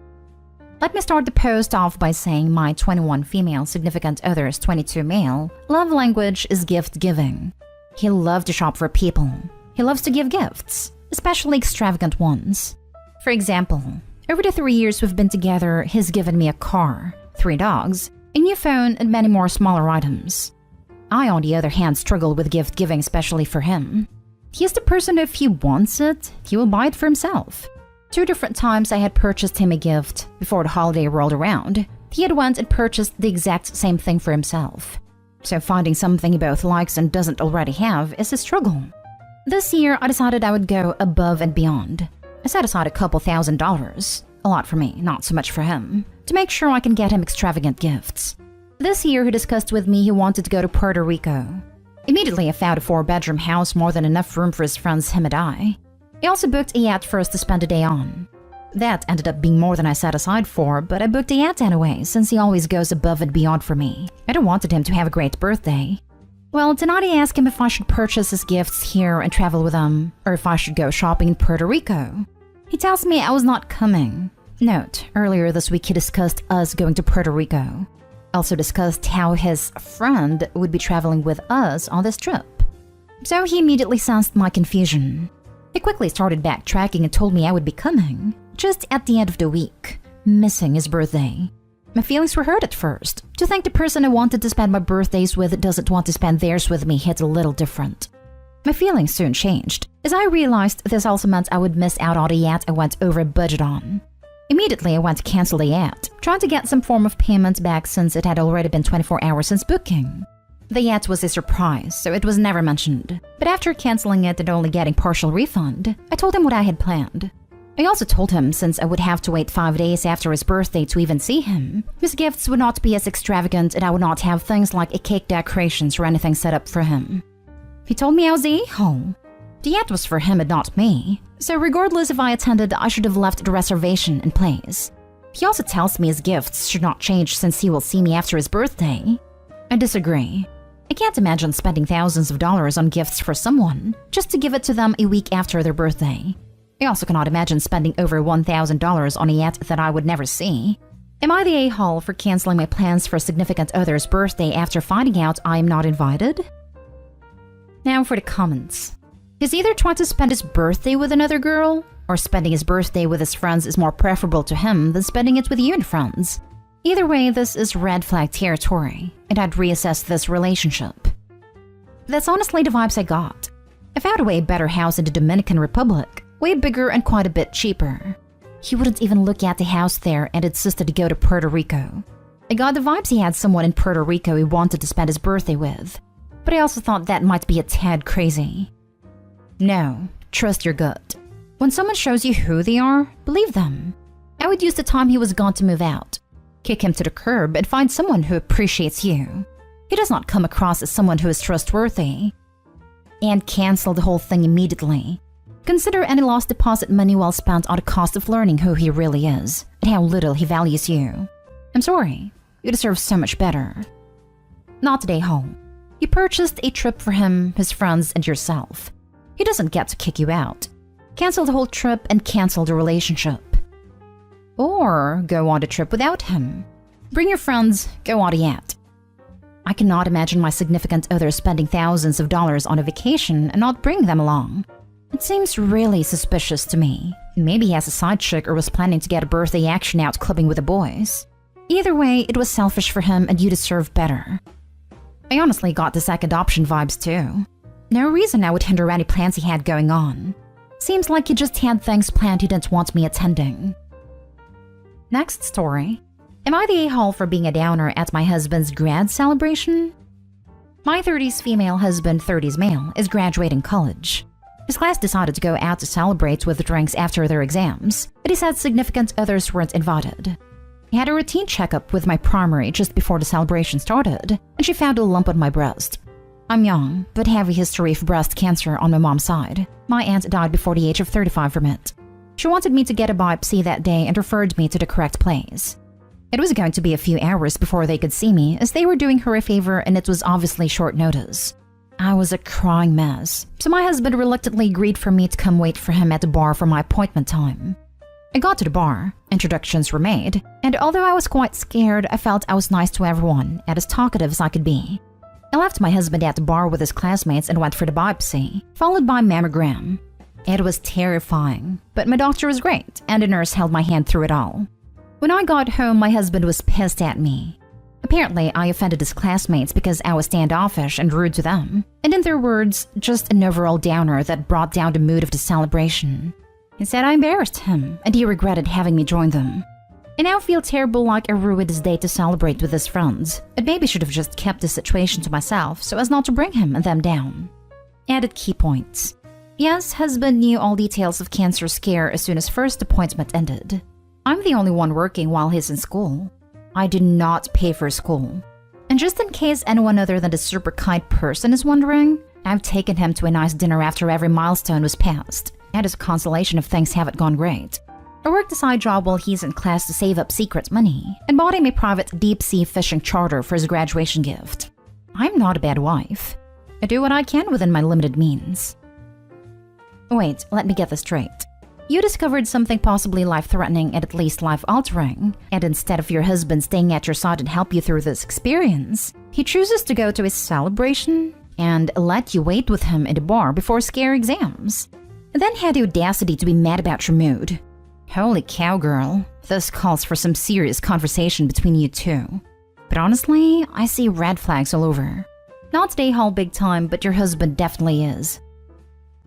Let me start the post off by saying my 21 female significant other's 22 male love language is gift giving. He loves to shop for people. He loves to give gifts, especially extravagant ones. For example, over the 3 years we've been together, he's given me a car, 3 dogs, a new phone, and many more smaller items. I, on the other hand, struggle with gift giving, especially for him. He's the person if he wants it, he will buy it for himself. 2 different times I had purchased him a gift before the holiday rolled around. He had went and purchased the exact same thing for himself. So finding something he both likes and doesn't already have is a struggle. This year, I decided I would go above and beyond. I set aside a couple $1,000s, a lot for me, not so much for him, to make sure I can get him extravagant gifts. This year, he discussed with me he wanted to go to Puerto Rico. Immediately, I found a 4-bedroom house, more than enough room for his friends, him and I. He also booked a yacht for us to spend a day on. That ended up being more than I set aside for, but I booked a yacht anyway, since he always goes above and beyond for me. I don't wanted him to have a great birthday. Well, tonight I asked him if I should purchase his gifts here and travel with him, or if I should go shopping in Puerto Rico. He tells me I was not coming. Note, earlier this week he discussed us going to Puerto Rico. Also discussed how his friend would be traveling with us on this trip. So he immediately sensed my confusion. He quickly started backtracking and told me I would be coming, just at the end of the week, missing his birthday. My feelings were hurt at first. To think the person I wanted to spend my birthdays with doesn't want to spend theirs with me hit a little different. My feelings soon changed, as I realized this also meant I would miss out on a yacht I went over budget on. Immediately, I went to cancel the yacht, trying to get some form of payment back since it had already been 24 hours since booking. The yacht was a surprise, so it was never mentioned. But after canceling it and only getting partial refund, I told him what I had planned. I also told him since I would have to wait 5 days after his birthday to even see him, his gifts would not be as extravagant and I would not have things like a cake decorations or anything set up for him. He told me I was the a-hole. The yacht was for him and not me, so regardless if I attended, I should have left the reservation in place. He also tells me his gifts should not change since he will see me after his birthday. I disagree. I can't imagine spending thousands of dollars on gifts for someone just to give it to them a week after their birthday. I also cannot imagine spending over $1,000 on a yacht that I would never see. Am I the a-hole for canceling my plans for a significant other's birthday after finding out I am not invited? Now for the comments. He's either trying to spend his birthday with another girl, or spending his birthday with his friends is more preferable to him than spending it with you and friends. Either way, this is red flag territory, and I'd reassess this relationship. That's honestly the vibes I got. I found a way better house in the Dominican Republic, way bigger and quite a bit cheaper. He wouldn't even look at the house there and insisted to go to Puerto Rico. I got the vibes he had someone in Puerto Rico he wanted to spend his birthday with, but I also thought that might be a tad crazy. No, trust your gut. When someone shows you who they are, believe them. I would use the time he was gone to move out, kick him to the curb, and find someone who appreciates you. He does not come across as someone who is trustworthy. And cancel the whole thing immediately. Consider any lost deposit money well spent on the cost of learning who he really is and how little he values you. I'm sorry, you deserve so much better. Not today home. You purchased a trip for him, his friends, and yourself. He doesn't get to kick you out. Cancel the whole trip and cancel the relationship. Or go on the trip without him. Bring your friends, go on a yacht. I cannot imagine my significant other spending thousands of dollars on a vacation and not bring them along. It seems really suspicious to me. Maybe he has a side chick or was planning to get a birthday action out clubbing with the boys. Either way, it was selfish for him and you deserve better. I honestly got the second option vibes too. No reason I would hinder any plans he had going on. Seems like he just had things planned he didn't want me attending. Next story. Am I the a-hole for being a downer at my husband's grad celebration? My 30s female husband, 30s male, is graduating college. His class decided to go out to celebrate with drinks after their exams, but he said significant others weren't invited. He had a routine checkup with my primary just before the celebration started, and she found a lump on my breast. I'm young, but have a history of breast cancer on my mom's side. My aunt died before the age of 35 from it. She wanted me to get a biopsy that day and referred me to the correct place. It was going to be a few hours before they could see me, as they were doing her a favor and it was obviously short notice. I was a crying mess, so my husband reluctantly agreed for me to come wait for him at the bar for my appointment time. I got to the bar, introductions were made, and although I was quite scared, I felt I was nice to everyone and as talkative as I could be. I left my husband at the bar with his classmates and went for the biopsy, followed by mammogram. It was terrifying, but my doctor was great, and a nurse held my hand through it all. When I got home, my husband was pissed at me. Apparently, I offended his classmates because I was standoffish and rude to them, and in their words, just an overall downer that brought down the mood of the celebration. He said I embarrassed him, and he regretted having me join them. I now feel terrible like I ruined his day to celebrate with his friends, and maybe should have just kept the situation to myself so as not to bring him and them down. Added key points. Yes, husband knew all details of cancer scare as soon as first appointment ended. I'm the only one working while he's in school. I did not pay for school. And just in case anyone other than the super kind person is wondering, I've taken him to a nice dinner after every milestone was passed, and as a consolation if things haven't gone great. I worked a side job while he's in class to save up secret money, and bought him a private deep-sea fishing charter for his graduation gift. I'm not a bad wife. I do what I can within my limited means. Wait, let me get this straight. You discovered something possibly life-threatening and at least life-altering, and instead of your husband staying at your side and help you through this experience, he chooses to go to his celebration and let you wait with him in the bar before scare exams, and then had the audacity to be mad about your mood. Holy cow, girl. This calls for some serious conversation between you two. But honestly, I see red flags all over. Not today hall big time, but your husband definitely is.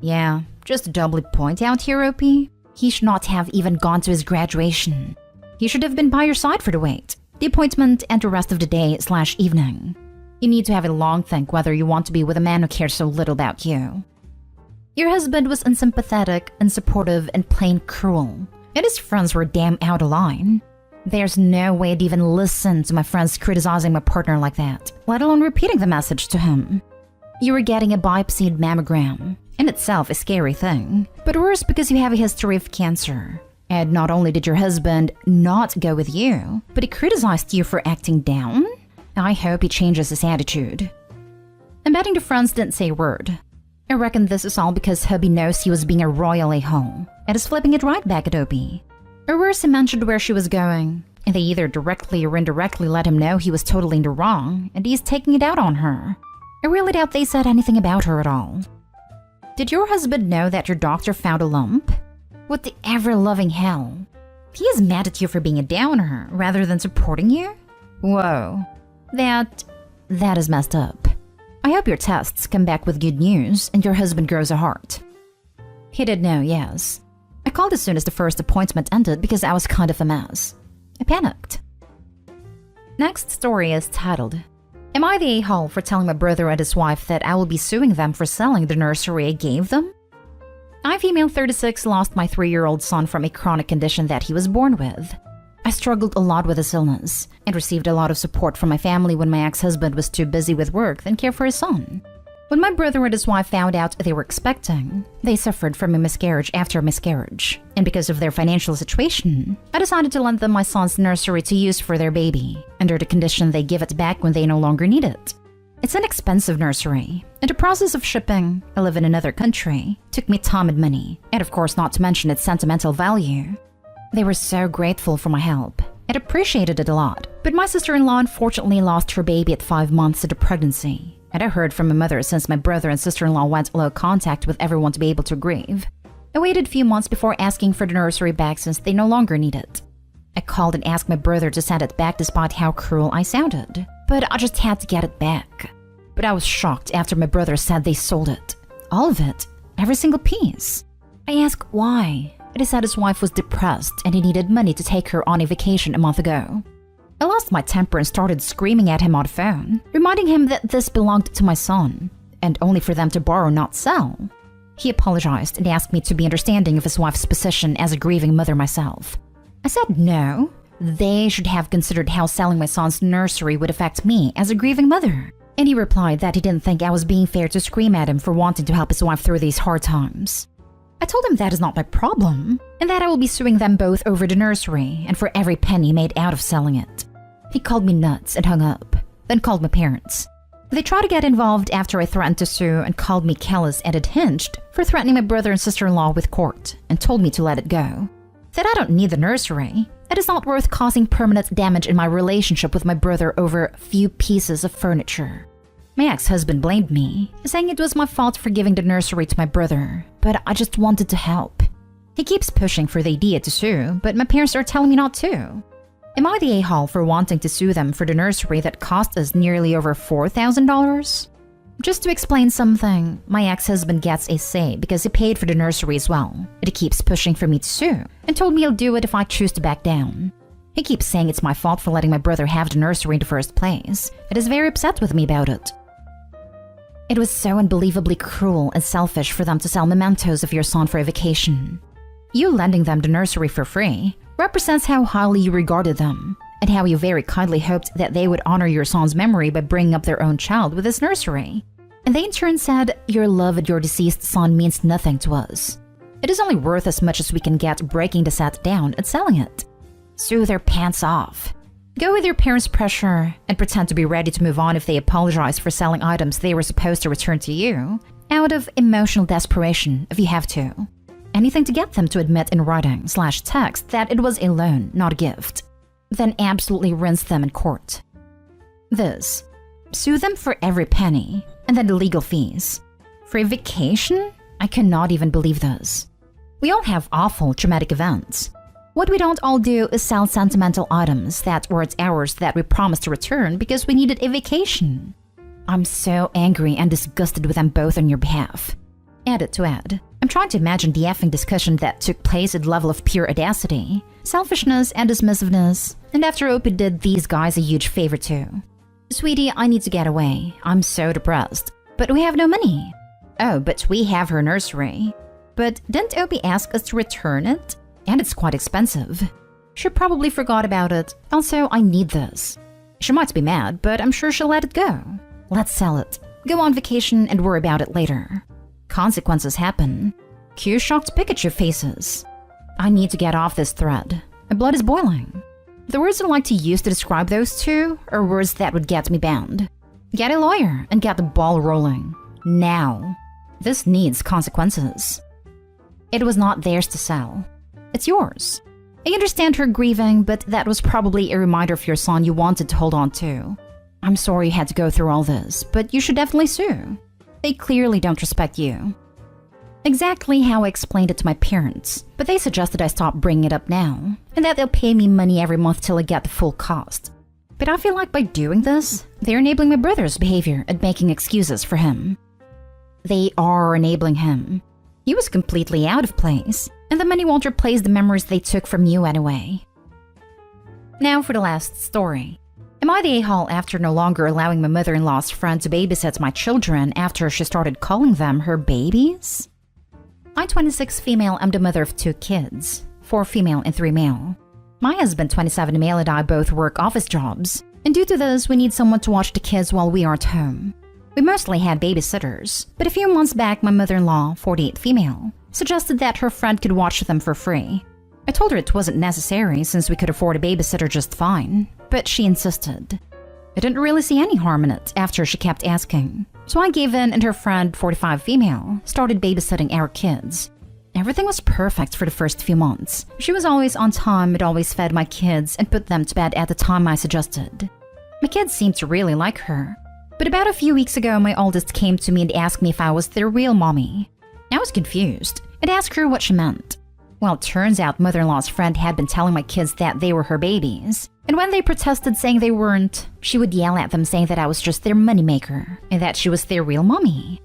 Yeah, just to doubly point out here, OP, he should not have even gone to his graduation. He should have been by your side for the wait, the appointment, and the rest of the day/evening. You need to have a long think whether you want to be with a man who cares so little about you. Your husband was unsympathetic, unsupportive, and plain cruel, and his friends were damn out of line. There's no way I'd even listen to my friends criticizing my partner like that, let alone repeating the message to him. You were getting a biopsied mammogram, in itself a scary thing, but worse because you have a history of cancer. And not only did your husband not go with you, but he criticized you for acting down? I hope he changes his attitude. I'm betting the friends didn't say a word. I reckon this is all because hubby knows he was being a royal a-hole and is flipping it right back at Opie. Or worse, he mentioned where she was going, and they either directly or indirectly let him know he was totally in the wrong and he's taking it out on her. I really doubt they said anything about her at all. Did your husband know that your doctor found a lump? What the ever-loving hell? He is mad at you for being a downer rather than supporting you? Whoa. That is messed up. I hope your tests come back with good news and your husband grows a heart. He did know, yes. I called as soon as the first appointment ended because I was kind of a mess. I panicked. Next story is titled, Am I the a-hole for telling my brother and his wife that I will be suing them for selling the nursery I gave them? I, female 36, lost my 3-year-old son from a chronic condition that he was born with. I struggled a lot with his illness and received a lot of support from my family when my ex-husband was too busy with work than care for his son. When my brother and his wife found out they were expecting, they suffered from a miscarriage after a miscarriage, and because of their financial situation, I decided to lend them my son's nursery to use for their baby, under the condition they give it back when they no longer need it. It's an expensive nursery, and the process of shipping, I live in another country, took me time and money, and of course not to mention its sentimental value. They were so grateful for my help, and appreciated it a lot, but my sister-in-law unfortunately lost her baby at 5 months into pregnancy, and I heard from my mother since my brother and sister-in-law went low contact with everyone to be able to grieve. I waited a few months before asking for the nursery back since they no longer need it. I called and asked my brother to send it back despite how cruel I sounded, but I just had to get it back. But I was shocked after my brother said they sold it. All of it. Every single piece. I asked why, and he said his wife was depressed and he needed money to take her on a vacation a month ago. I lost my temper and started screaming at him on the phone, reminding him that this belonged to my son, and only for them to borrow, not sell. He apologized and asked me to be understanding of his wife's position as a grieving mother myself. I said no. They should have considered how selling my son's nursery would affect me as a grieving mother. And he replied that he didn't think I was being fair to scream at him for wanting to help his wife through these hard times. I told him that is not my problem, and that I will be suing them both over the nursery and for every penny made out of selling it. He called me nuts and hung up, then called my parents. They tried to get involved after I threatened to sue and called me callous and unhinged for threatening my brother and sister-in-law with court and told me to let it go. Said I don't need the nursery. It is not worth causing permanent damage in my relationship with my brother over a few pieces of furniture. My ex-husband blamed me, saying it was my fault for giving the nursery to my brother, but I just wanted to help. He keeps pushing for the idea to sue, but my parents are telling me not to. Am I the a-hole for wanting to sue them for the nursery that cost us nearly over $4,000? Just to explain something, my ex-husband gets a say because he paid for the nursery as well, and he keeps pushing for me to sue, and told me he'll do it if I choose to back down. He keeps saying it's my fault for letting my brother have the nursery in the first place, and is very upset with me about it. It was so unbelievably cruel and selfish for them to sell mementos of your son for a vacation. You lending them the nursery for free represents how highly you regarded them, and how you very kindly hoped that they would honor your son's memory by bringing up their own child with this nursery. And they in turn said, your love of your deceased son means nothing to us. It is only worth as much as we can get breaking the set down and selling it. Sue their pants off. Go with your parents' pressure and pretend to be ready to move on if they apologize for selling items they were supposed to return to you, out of emotional desperation if you have to. Anything to get them to admit in writing/text that it was a loan, not a gift. Then absolutely rinse them in court. This. Sue them for every penny, and then the legal fees. For a vacation? I cannot even believe this. We all have awful, traumatic events. What we don't all do is sell sentimental items that were ours that we promised to return because we needed a vacation. I'm so angry and disgusted with them both on your behalf. added to add. I'm trying to imagine the effing discussion that took place at the level of pure audacity, selfishness, and dismissiveness. And after Opie did these guys a huge favor too. Sweetie, I need to get away. I'm so depressed. But we have no money. Oh, but we have her nursery. But didn't Opie ask us to return it? And it's quite expensive. She probably forgot about it. Also, I need this. She might be mad, but I'm sure she'll let it go. Let's sell it. Go on vacation and worry about it later. Consequences happen. Cue shocked Pikachu faces. I need to get off this thread. My blood is boiling. The words I'd like to use to describe those two are words that would get me banned. Get a lawyer and get the ball rolling. Now. This needs consequences. It was not theirs to sell. It's yours. I understand her grieving, but that was probably a reminder of your son you wanted to hold on to. I'm sorry you had to go through all this, but you should definitely sue. They clearly don't respect you. Exactly how I explained it to my parents, but they suggested I stop bringing it up now, and that they'll pay me money every month till I get the full cost. But I feel like by doing this, they're enabling my brother's behavior and making excuses for him. They are enabling him. He was completely out of place, and the money won't replace the memories they took from you anyway. Now for the last story. Am I the a-hole after no longer allowing my mother-in-law's friend to babysit my children after she started calling them her babies? I'm 26 female, I'm the mother of 2 kids, 4 female and 3 male. My husband, 27 male, and I both work office jobs, and due to this, we need someone to watch the kids while we aren't home. We mostly had babysitters, but a few months back, my mother-in-law, 48 female, suggested that her friend could watch them for free. I told her it wasn't necessary since we could afford a babysitter just fine, but she insisted. I didn't really see any harm in it after she kept asking, so I gave in and her friend, 45 female, started babysitting our kids. Everything was perfect for the first few months. She was always on time and always fed my kids and put them to bed at the time I suggested. My kids seemed to really like her. But about a few weeks ago, my oldest came to me and asked me if I was their real mommy. I was confused and asked her what she meant. Well, it turns out mother-in-law's friend had been telling my kids that they were her babies. And when they protested saying they weren't, she would yell at them saying that I was just their moneymaker and that she was their real mommy.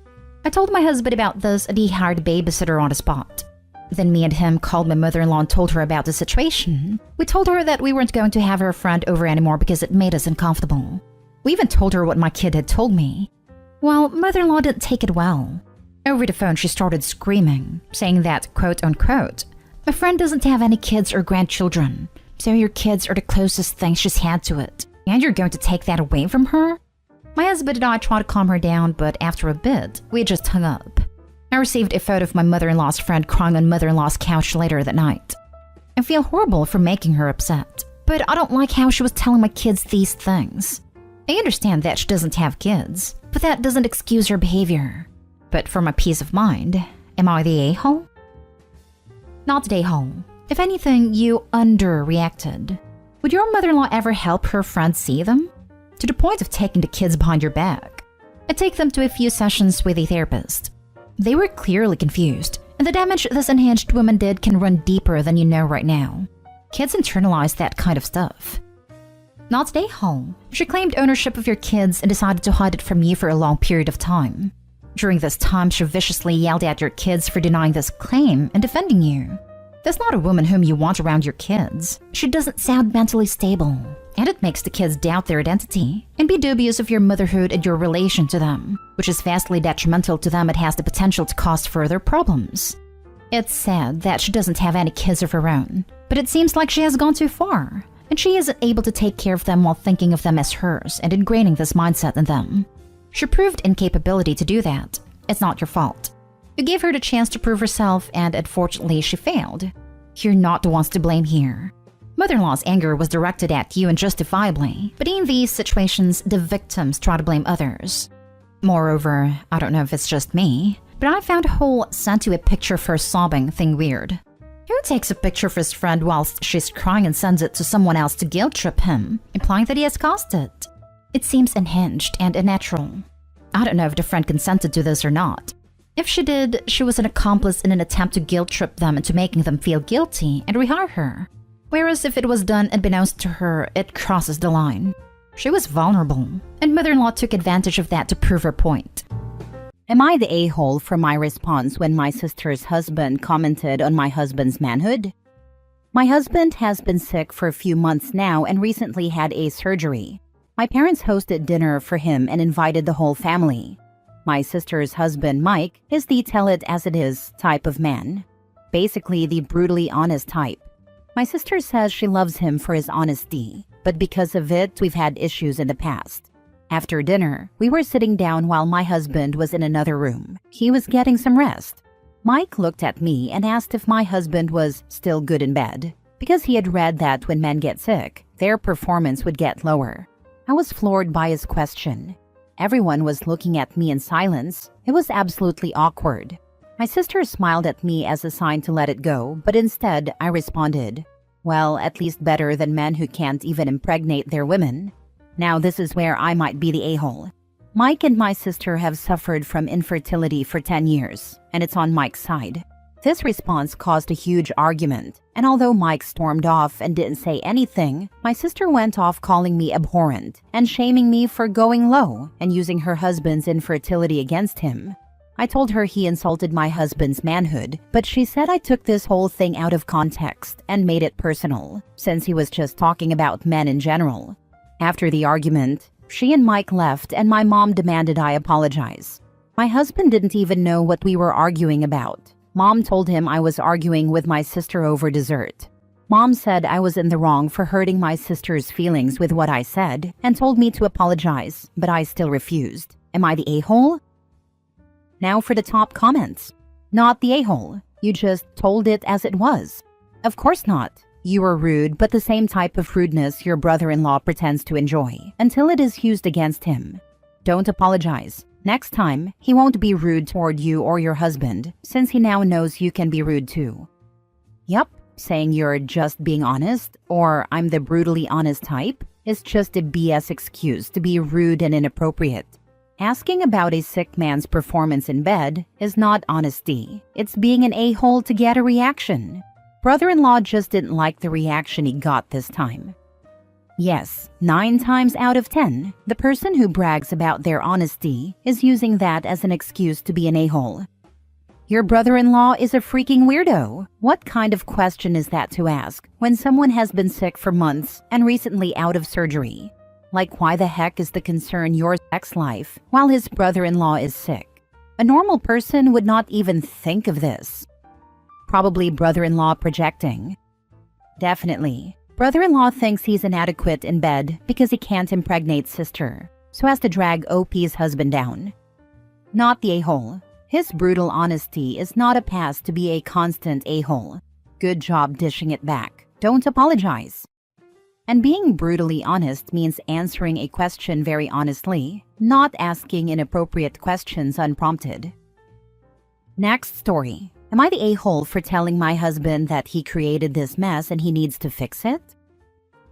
I told my husband about this and he hired a babysitter on the spot. Then me and him called my mother-in-law and told her about the situation. We told her that we weren't going to have her friend over anymore because it made us uncomfortable. We even told her what my kid had told me. Well, mother-in-law didn't take it well. Over the phone, she started screaming, saying that, quote-unquote, my friend doesn't have any kids or grandchildren, so your kids are the closest thing she's had to it, and you're going to take that away from her? My husband and I tried to calm her down, but after a bit, we just hung up. I received a photo of my mother-in-law's friend crying on mother-in-law's couch later that night. I feel horrible for making her upset, but I don't like how she was telling my kids these things. I understand that she doesn't have kids, but that doesn't excuse her behavior. But for my peace of mind, am I the a-hole? Not the a-hole. If anything, you underreacted. Would your mother-in-law ever help her friends see them? To the point of taking the kids behind your back. I take them to a few sessions with a therapist. They were clearly confused, and the damage this unhinged woman did can run deeper than you know right now. Kids internalize that kind of stuff. Not the a-hole. She claimed ownership of your kids and decided to hide it from you for a long period of time. During this time, she viciously yelled at your kids for denying this claim and defending you. That's not a woman whom you want around your kids. She doesn't sound mentally stable, and it makes the kids doubt their identity and be dubious of your motherhood and your relation to them, which is vastly detrimental to them and has the potential to cause further problems. It's sad that she doesn't have any kids of her own, but it seems like she has gone too far, and she isn't able to take care of them while thinking of them as hers and ingraining this mindset in them. She proved incapability to do that. It's not your fault. You gave her the chance to prove herself, and unfortunately she failed. You're not the ones to blame here. Mother-in-law's anger was directed at you and justifiably, but in these situations, the victims try to blame others. Moreover, I don't know if it's just me, but I found a whole sent you a picture of her sobbing thing weird. Who takes a picture of his friend whilst she's crying and sends it to someone else to guilt trip him, implying that he has caused it? It seems unhinged and unnatural. I don't know if the friend consented to this or not. If she did, she was an accomplice in an attempt to guilt trip them into making them feel guilty and rehire her. Whereas if it was done unbeknownst to her, it crosses the line. She was vulnerable, and mother-in-law took advantage of that to prove her point. Am I the a-hole for my response when my sister's husband commented on my husband's manhood? My husband has been sick for a few months now and recently had a surgery. My parents hosted dinner for him and invited the whole family. My sister's husband, Mike, is the tell-it-as-it-is type of man. Basically, the brutally honest type. My sister says she loves him for his honesty, but because of it, we've had issues in the past. After dinner, we were sitting down while my husband was in another room. He was getting some rest. Mike looked at me and asked if my husband was still good in bed, because he had read that when men get sick, their performance would get lower. I was floored by his question. Everyone was looking at me in silence. It was absolutely awkward. My sister smiled at me as a sign to let it go, but instead I responded, "Well, at least better than men who can't even impregnate their women." Now this is where I might be the a-hole. Mike and my sister have suffered from infertility for 10 years, and it's on Mike's side. This response caused a huge argument, and although Mike stormed off and didn't say anything, my sister went off calling me abhorrent and shaming me for going low and using her husband's infertility against him. I told her he insulted my husband's manhood, but she said I took this whole thing out of context and made it personal, since he was just talking about men in general. After the argument, she and Mike left and my mom demanded I apologize. My husband didn't even know what we were arguing about. Mom told him I was arguing with my sister over dessert. Mom said I was in the wrong for hurting my sister's feelings with what I said and told me to apologize, but I still refused. Am I the a-hole? Now for the top comments. Not the a-hole. You just told it as it was. Of course not. You were rude, but the same type of rudeness your brother-in-law pretends to enjoy, until it is used against him. Don't apologize. Next time, he won't be rude toward you or your husband, since he now knows you can be rude too. Yup, saying you're just being honest, or I'm the brutally honest type, is just a BS excuse to be rude and inappropriate. Asking about a sick man's performance in bed is not honesty. It's being an a-hole to get a reaction. Brother-in-law just didn't like the reaction he got this time. Yes, 9 times out of 10, the person who brags about their honesty is using that as an excuse to be an a-hole. Your brother-in-law is a freaking weirdo. What kind of question is that to ask when someone has been sick for months and recently out of surgery? Like, why the heck is the concern your sex life while his brother-in-law is sick? A normal person would not even think of this. Probably brother-in-law projecting. Definitely. Brother-in-law thinks he's inadequate in bed because he can't impregnate sister, so has to drag OP's husband down. Not the a-hole. His brutal honesty is not a pass to be a constant a-hole. Good job dishing it back. Don't apologize. And being brutally honest means answering a question very honestly, not asking inappropriate questions unprompted. Next story. Am I the a-hole for telling my husband that he created this mess and he needs to fix it?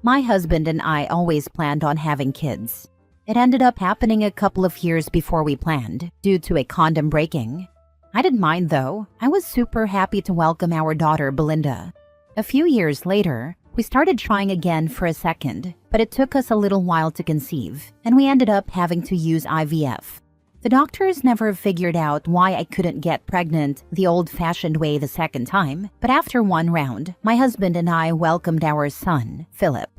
My husband and I always planned on having kids. It ended up happening a couple of years before we planned, due to a condom breaking. I didn't mind though. I was super happy to welcome our daughter, Belinda. A few years later, we started trying again for a second, but it took us a little while to conceive, and we ended up having to use IVF. The doctors never figured out why I couldn't get pregnant the old-fashioned way the second time, but after one round, my husband and I welcomed our son, Philip.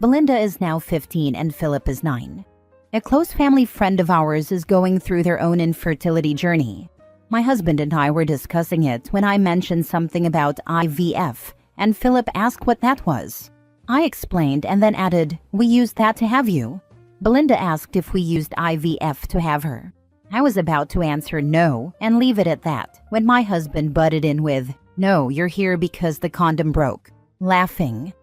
Belinda is now 15 and Philip is 9. A close family friend of ours is going through their own infertility journey. My husband and I were discussing it when I mentioned something about IVF, and Philip asked what that was. I explained and then added, "We used that to have you." Belinda asked if we used IVF to have her. I was about to answer no and leave it at that when my husband butted in with, "No, you're here because the condom broke," laughing.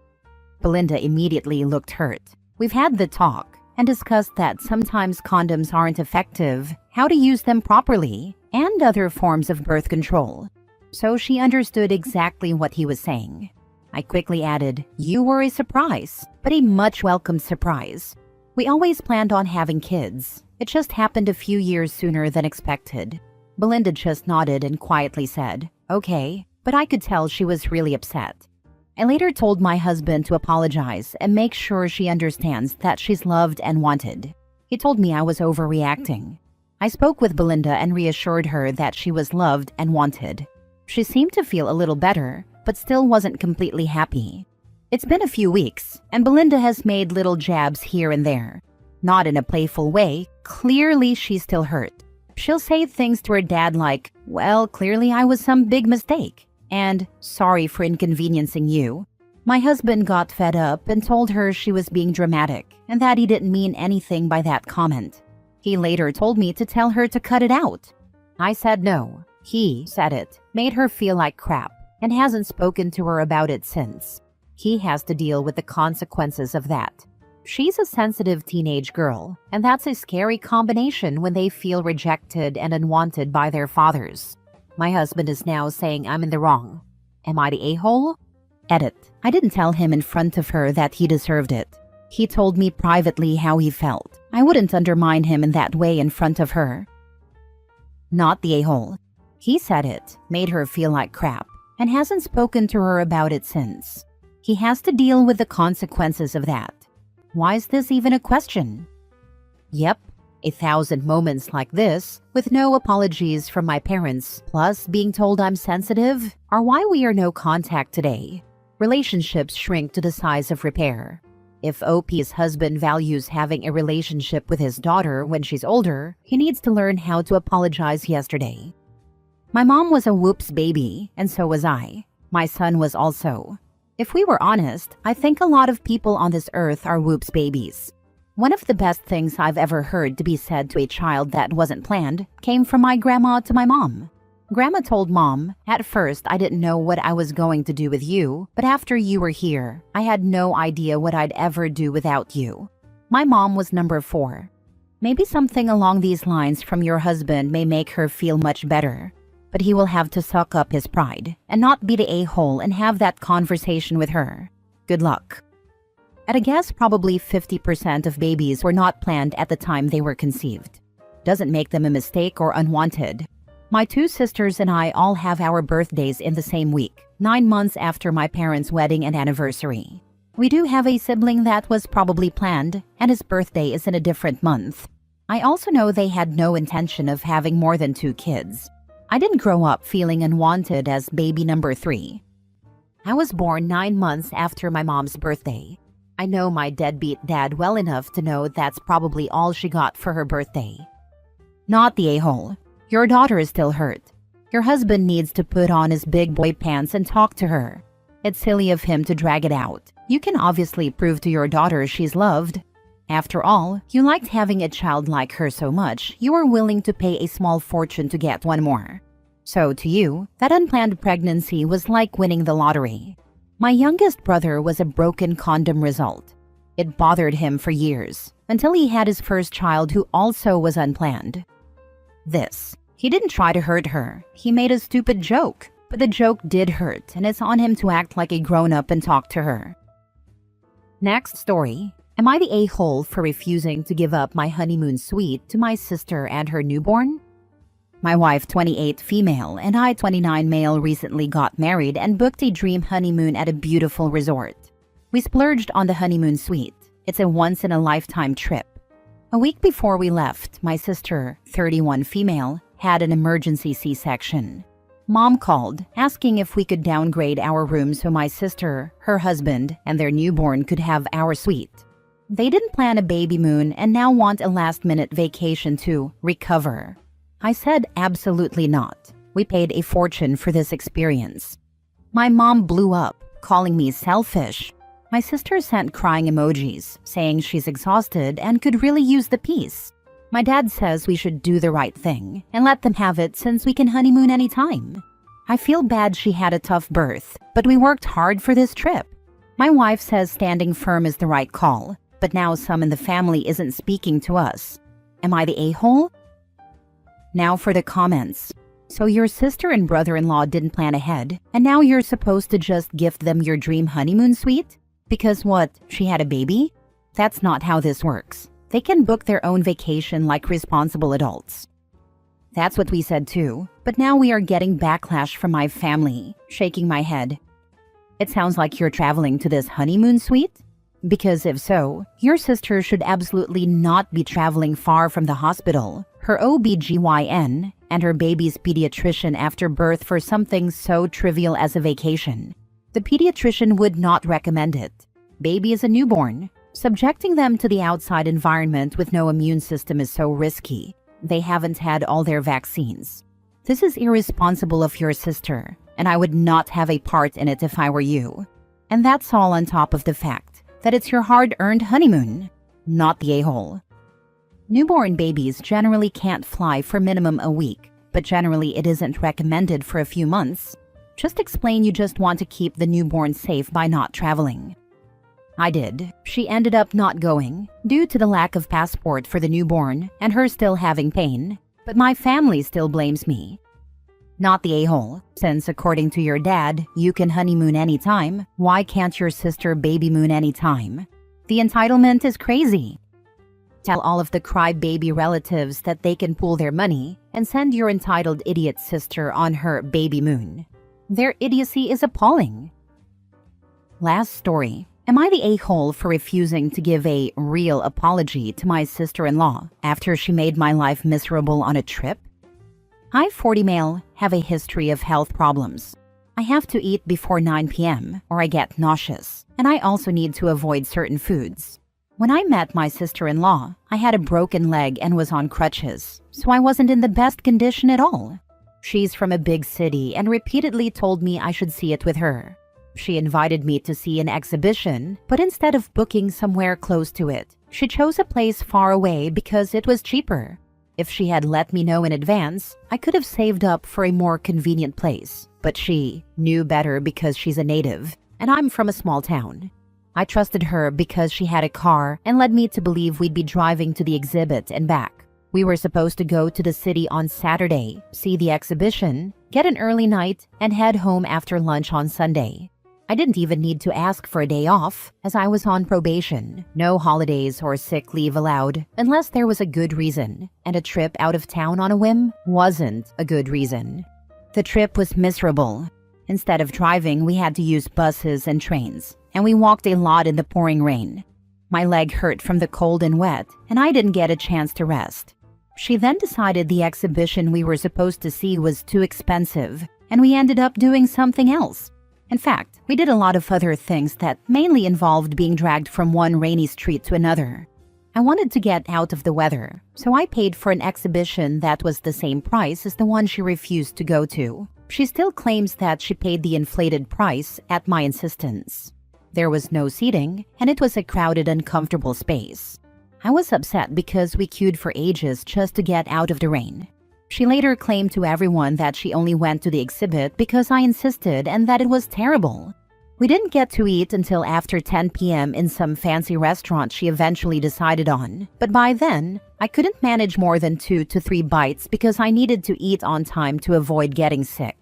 Belinda immediately looked hurt. We've had the talk and discussed that sometimes condoms aren't effective, how to use them properly, and other forms of birth control. So she understood exactly what he was saying. I quickly added, "You were a surprise, but a much welcome surprise. We always planned on having kids. It just happened a few years sooner than expected." Belinda just nodded and quietly said, "Okay," but I could tell she was really upset. I later told my husband to apologize and make sure she understands that she's loved and wanted. He told me I was overreacting. I spoke with Belinda and reassured her that she was loved and wanted. She seemed to feel a little better, but still wasn't completely happy. It's been a few weeks, and Belinda has made little jabs here and there. Not in a playful way, clearly she's still hurt. She'll say things to her dad like, "Well, clearly I was some big mistake," and "Sorry for inconveniencing you." My husband got fed up and told her she was being dramatic and that he didn't mean anything by that comment. He later told me to tell her to cut it out. I said no. He said it made her feel like crap and hasn't spoken to her about it since. He has to deal with the consequences of that. She's a sensitive teenage girl, and that's a scary combination when they feel rejected and unwanted by their fathers. My husband is now saying I'm in the wrong. Am I the a-hole? Edit. I didn't tell him in front of her that he deserved it. He told me privately how he felt. I wouldn't undermine him in that way in front of her. Not the a-hole. He said it, made her feel like crap, and hasn't spoken to her about it since. He has to deal with the consequences of that. Why is this even a question? Yep, 1,000 moments like this, with no apologies from my parents, plus being told I'm sensitive, are why we are no contact today. Relationships shrink to the size of repair. If OP's husband values having a relationship with his daughter when she's older, he needs to learn how to apologize yesterday. My mom was a whoops baby, and so was I. My son was also. If we were honest, I think a lot of people on this earth are whoops babies. One of the best things I've ever heard to be said to a child that wasn't planned came from my grandma to my mom. Grandma told Mom, "At first I didn't know what I was going to do with you, but after you were here, I had no idea what I'd ever do without you." My mom was number 4. Maybe something along these lines from your husband may make her feel much better. But he will have to suck up his pride and not be the a-hole and have that conversation with her. Good luck. At a guess, probably 50% of babies were not planned at the time they were conceived. Doesn't make them a mistake or unwanted. My 2 sisters and I all have our birthdays in the same week, 9 months after my parents' wedding and anniversary. We do have a sibling that was probably planned, and his birthday is in a different month. I also know they had no intention of having more than 2 kids. I didn't grow up feeling unwanted as baby number 3. I was born 9 months after my mom's birthday. I know my deadbeat dad well enough to know that's probably all she got for her birthday. Not the a-hole. Your daughter is still hurt. Your husband needs to put on his big boy pants and talk to her. It's silly of him to drag it out. You can obviously prove to your daughter she's loved. After all, you liked having a child like her so much, you were willing to pay a small fortune to get one more. So to you, that unplanned pregnancy was like winning the lottery. My youngest brother was a broken condom result. It bothered him for years, until he had his first child who also was unplanned. He didn't try to hurt her. He made a stupid joke, but the joke did hurt, and it's on him to act like a grown-up and talk to her. Next story. Am I the a-hole for refusing to give up my honeymoon suite to my sister and her newborn? My wife, 28 female, and I, 29 male, recently got married and booked a dream honeymoon at a beautiful resort. We splurged on the honeymoon suite. It's a once-in-a-lifetime trip. A week before we left, my sister, 31 female, had an emergency C-section. Mom called, asking if we could downgrade our room so my sister, her husband, and their newborn could have our suite. They didn't plan a baby moon and now want a last-minute vacation to recover. I said absolutely not. We paid a fortune for this experience. My mom blew up, calling me selfish. My sister sent crying emojis, saying she's exhausted and could really use the peace. My dad says we should do the right thing and let them have it since we can honeymoon anytime. I feel bad she had a tough birth, but we worked hard for this trip. My wife says standing firm is the right call. But now some in the family isn't speaking to us. Am I the a-hole? Now for the comments. So your sister and brother-in-law didn't plan ahead, and now you're supposed to just gift them your dream honeymoon suite? Because what, she had a baby? That's not how this works. They can book their own vacation like responsible adults. That's what we said too, but now we are getting backlash from my family, shaking my head. It sounds like you're traveling to this honeymoon suite? Because if so, your sister should absolutely not be traveling far from the hospital, her OBGYN, and her baby's pediatrician after birth for something so trivial as a vacation. The pediatrician would not recommend it. Baby is a newborn. Subjecting them to the outside environment with no immune system is so risky. They haven't had all their vaccines. This is irresponsible of your sister, and I would not have a part in it if I were you. And that's all on top of the fact that it's your hard-earned honeymoon, not the a-hole. Newborn babies generally can't fly for minimum a week, but generally it isn't recommended for a few months. Just explain you just want to keep the newborn safe by not traveling. I did. She ended up not going, due to the lack of passport for the newborn and her still having pain, but my family still blames me. Not the a-hole, since according to your dad, you can honeymoon anytime, why can't your sister baby moon anytime? The entitlement is crazy. Tell all of the crybaby relatives that they can pool their money and send your entitled idiot sister on her baby moon. Their idiocy is appalling. Last story. Am I the a-hole for refusing to give a real apology to my sister-in-law after she made my life miserable on a trip? I, 40 male, have a history of health problems. I have to eat before 9 p.m. or I get nauseous, and I also need to avoid certain foods. When I met my sister-in-law, I had a broken leg and was on crutches, so I wasn't in the best condition at all. She's from a big city and repeatedly told me I should see it with her. She invited me to see an exhibition, but instead of booking somewhere close to it, she chose a place far away because it was cheaper. If she had let me know in advance, I could have saved up for a more convenient place, but she knew better because she's a native, and I'm from a small town. I trusted her because she had a car and led me to believe we'd be driving to the exhibit and back. We were supposed to go to the city on Saturday, see the exhibition, get an early night, and head home after lunch on Sunday. I didn't even need to ask for a day off, as I was on probation. No holidays or sick leave allowed, unless there was a good reason, and a trip out of town on a whim wasn't a good reason. The trip was miserable. Instead of driving, we had to use buses and trains, and we walked a lot in the pouring rain. My leg hurt from the cold and wet, and I didn't get a chance to rest. She then decided the exhibition we were supposed to see was too expensive, and we ended up doing something else. In fact, we did a lot of other things that mainly involved being dragged from one rainy street to another. I wanted to get out of the weather, so I paid for an exhibition that was the same price as the one she refused to go to. She still claims that she paid the inflated price at my insistence. There was no seating, and it was a crowded, uncomfortable space. I was upset because we queued for ages just to get out of the rain. She later claimed to everyone that she only went to the exhibit because I insisted and that it was terrible. We didn't get to eat until after 10 p.m. in some fancy restaurant she eventually decided on, but by then, I couldn't manage more than 2 to 3 bites because I needed to eat on time to avoid getting sick.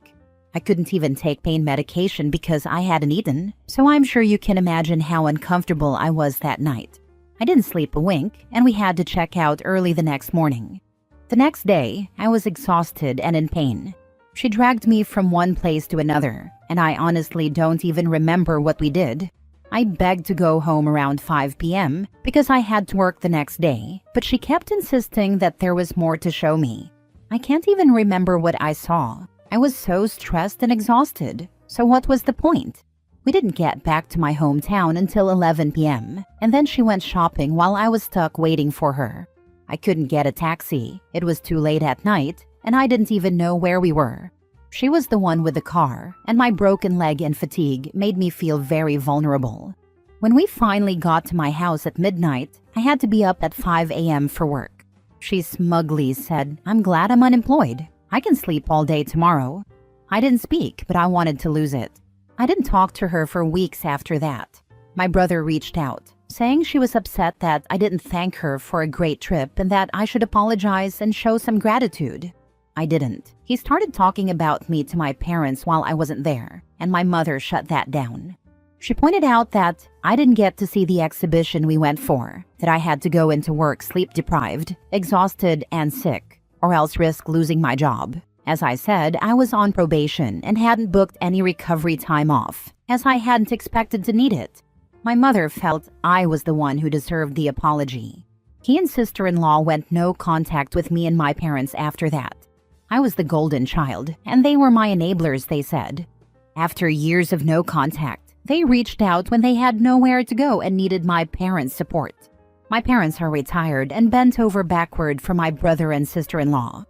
I couldn't even take pain medication because I hadn't eaten, so I'm sure you can imagine how uncomfortable I was that night. I didn't sleep a wink, and we had to check out early the next morning. The next day, I was exhausted and in pain. She dragged me from one place to another, and I honestly don't even remember what we did. I begged to go home around 5 p.m. because I had to work the next day, but she kept insisting that there was more to show me. I can't even remember what I saw. I was so stressed and exhausted, so what was the point? We didn't get back to my hometown until 11 p.m., and then she went shopping while I was stuck waiting for her. I couldn't get a taxi, it was too late at night, and I didn't even know where we were. She was the one with the car, and my broken leg and fatigue made me feel very vulnerable. When we finally got to my house at midnight, I had to be up at 5 a.m. for work. She smugly said, "I'm glad I'm unemployed. I can sleep all day tomorrow." I didn't speak, but I wanted to lose it. I didn't talk to her for weeks after that. My brother reached out, saying she was upset that I didn't thank her for a great trip and that I should apologize and show some gratitude. I didn't. He started talking about me to my parents while I wasn't there, and my mother shut that down. She pointed out that I didn't get to see the exhibition we went for, that I had to go into work sleep-deprived, exhausted, and sick, or else risk losing my job. As I said, I was on probation and hadn't booked any recovery time off, as I hadn't expected to need it. My mother felt I was the one who deserved the apology. He and sister-in-law went no contact with me and my parents after that. I was the golden child, and they were my enablers, they said. After years of no contact, they reached out when they had nowhere to go and needed my parents' support. My parents are retired and bent over backward for my brother and sister-in-law.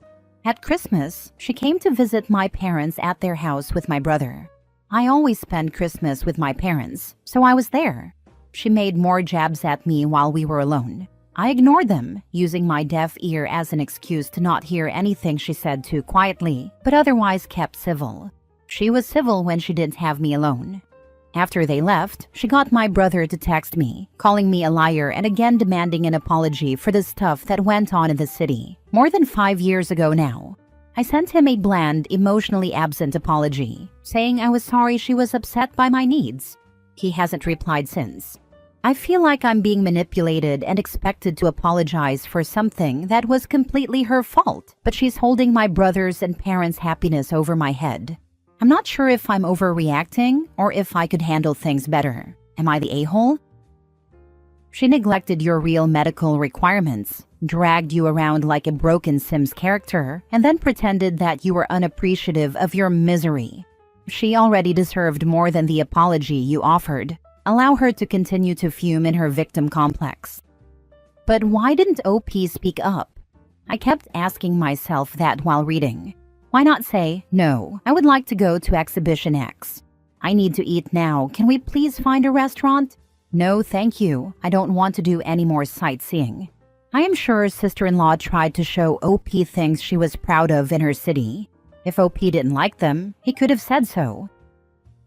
At Christmas, she came to visit my parents at their house with my brother. I always spend Christmas with my parents, so I was there. She made more jabs at me while we were alone. I ignored them, using my deaf ear as an excuse to not hear anything she said too quietly, but otherwise kept civil. She was civil when she didn't have me alone. After they left, she got my brother to text me, calling me a liar and again demanding an apology for the stuff that went on in the city, more than 5 years ago now. I sent him a bland, emotionally absent apology, saying I was sorry she was upset by my needs. He hasn't replied since. I feel like I'm being manipulated and expected to apologize for something that was completely her fault, but she's holding my brother's and parents' happiness over my head. I'm not sure if I'm overreacting or if I could handle things better. Am I the a-hole? She neglected your real medical requirements, dragged you around like a broken Sims character, and then pretended that you were unappreciative of your misery. She already deserved more than the apology you offered. Allow her to continue to fume in her victim complex. But why didn't OP speak up? I kept asking myself that while reading. Why not say, no, I would like to go to Exhibition X. I need to eat now. Can we please find a restaurant? No, thank you. I don't want to do any more sightseeing. I am sure sister-in-law tried to show OP things she was proud of in her city. If OP didn't like them, he could have said so.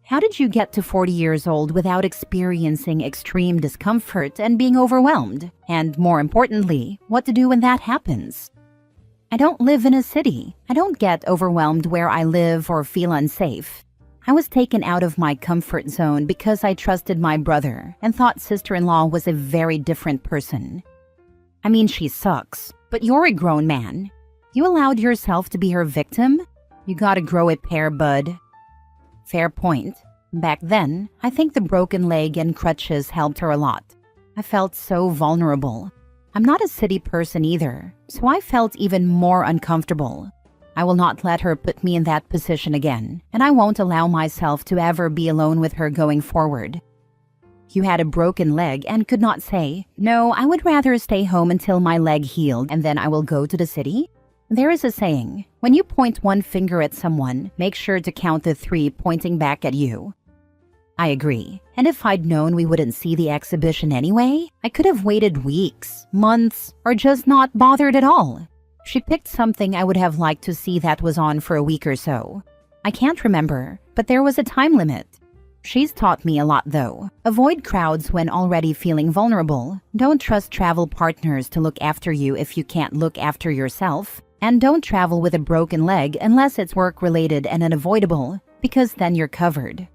How did you get to 40 years old without experiencing extreme discomfort and being overwhelmed? And more importantly, what to do when that happens? I don't live in a city. I don't get overwhelmed where I live or feel unsafe. I was taken out of my comfort zone because I trusted my brother and thought sister-in-law was a very different person. I mean, she sucks, but you're a grown man. You allowed yourself to be her victim? You gotta grow a pair, bud. Fair point. Back then, I think the broken leg and crutches helped her a lot. I felt so vulnerable. I'm not a city person either, so I felt even more uncomfortable. I will not let her put me in that position again, and I won't allow myself to ever be alone with her going forward. You had a broken leg and could not say, no, I would rather stay home until my leg healed and then I will go to the city? There is a saying, when you point one finger at someone, make sure to count the 3 pointing back at you. I agree, and if I'd known we wouldn't see the exhibition anyway, I could have waited weeks, months, or just not bothered at all. She picked something I would have liked to see that was on for a week or so. I can't remember, but there was a time limit. She's taught me a lot though. Avoid crowds when already feeling vulnerable. Don't trust travel partners to look after you if you can't look after yourself. And don't travel with a broken leg unless it's work-related and unavoidable, because then you're covered.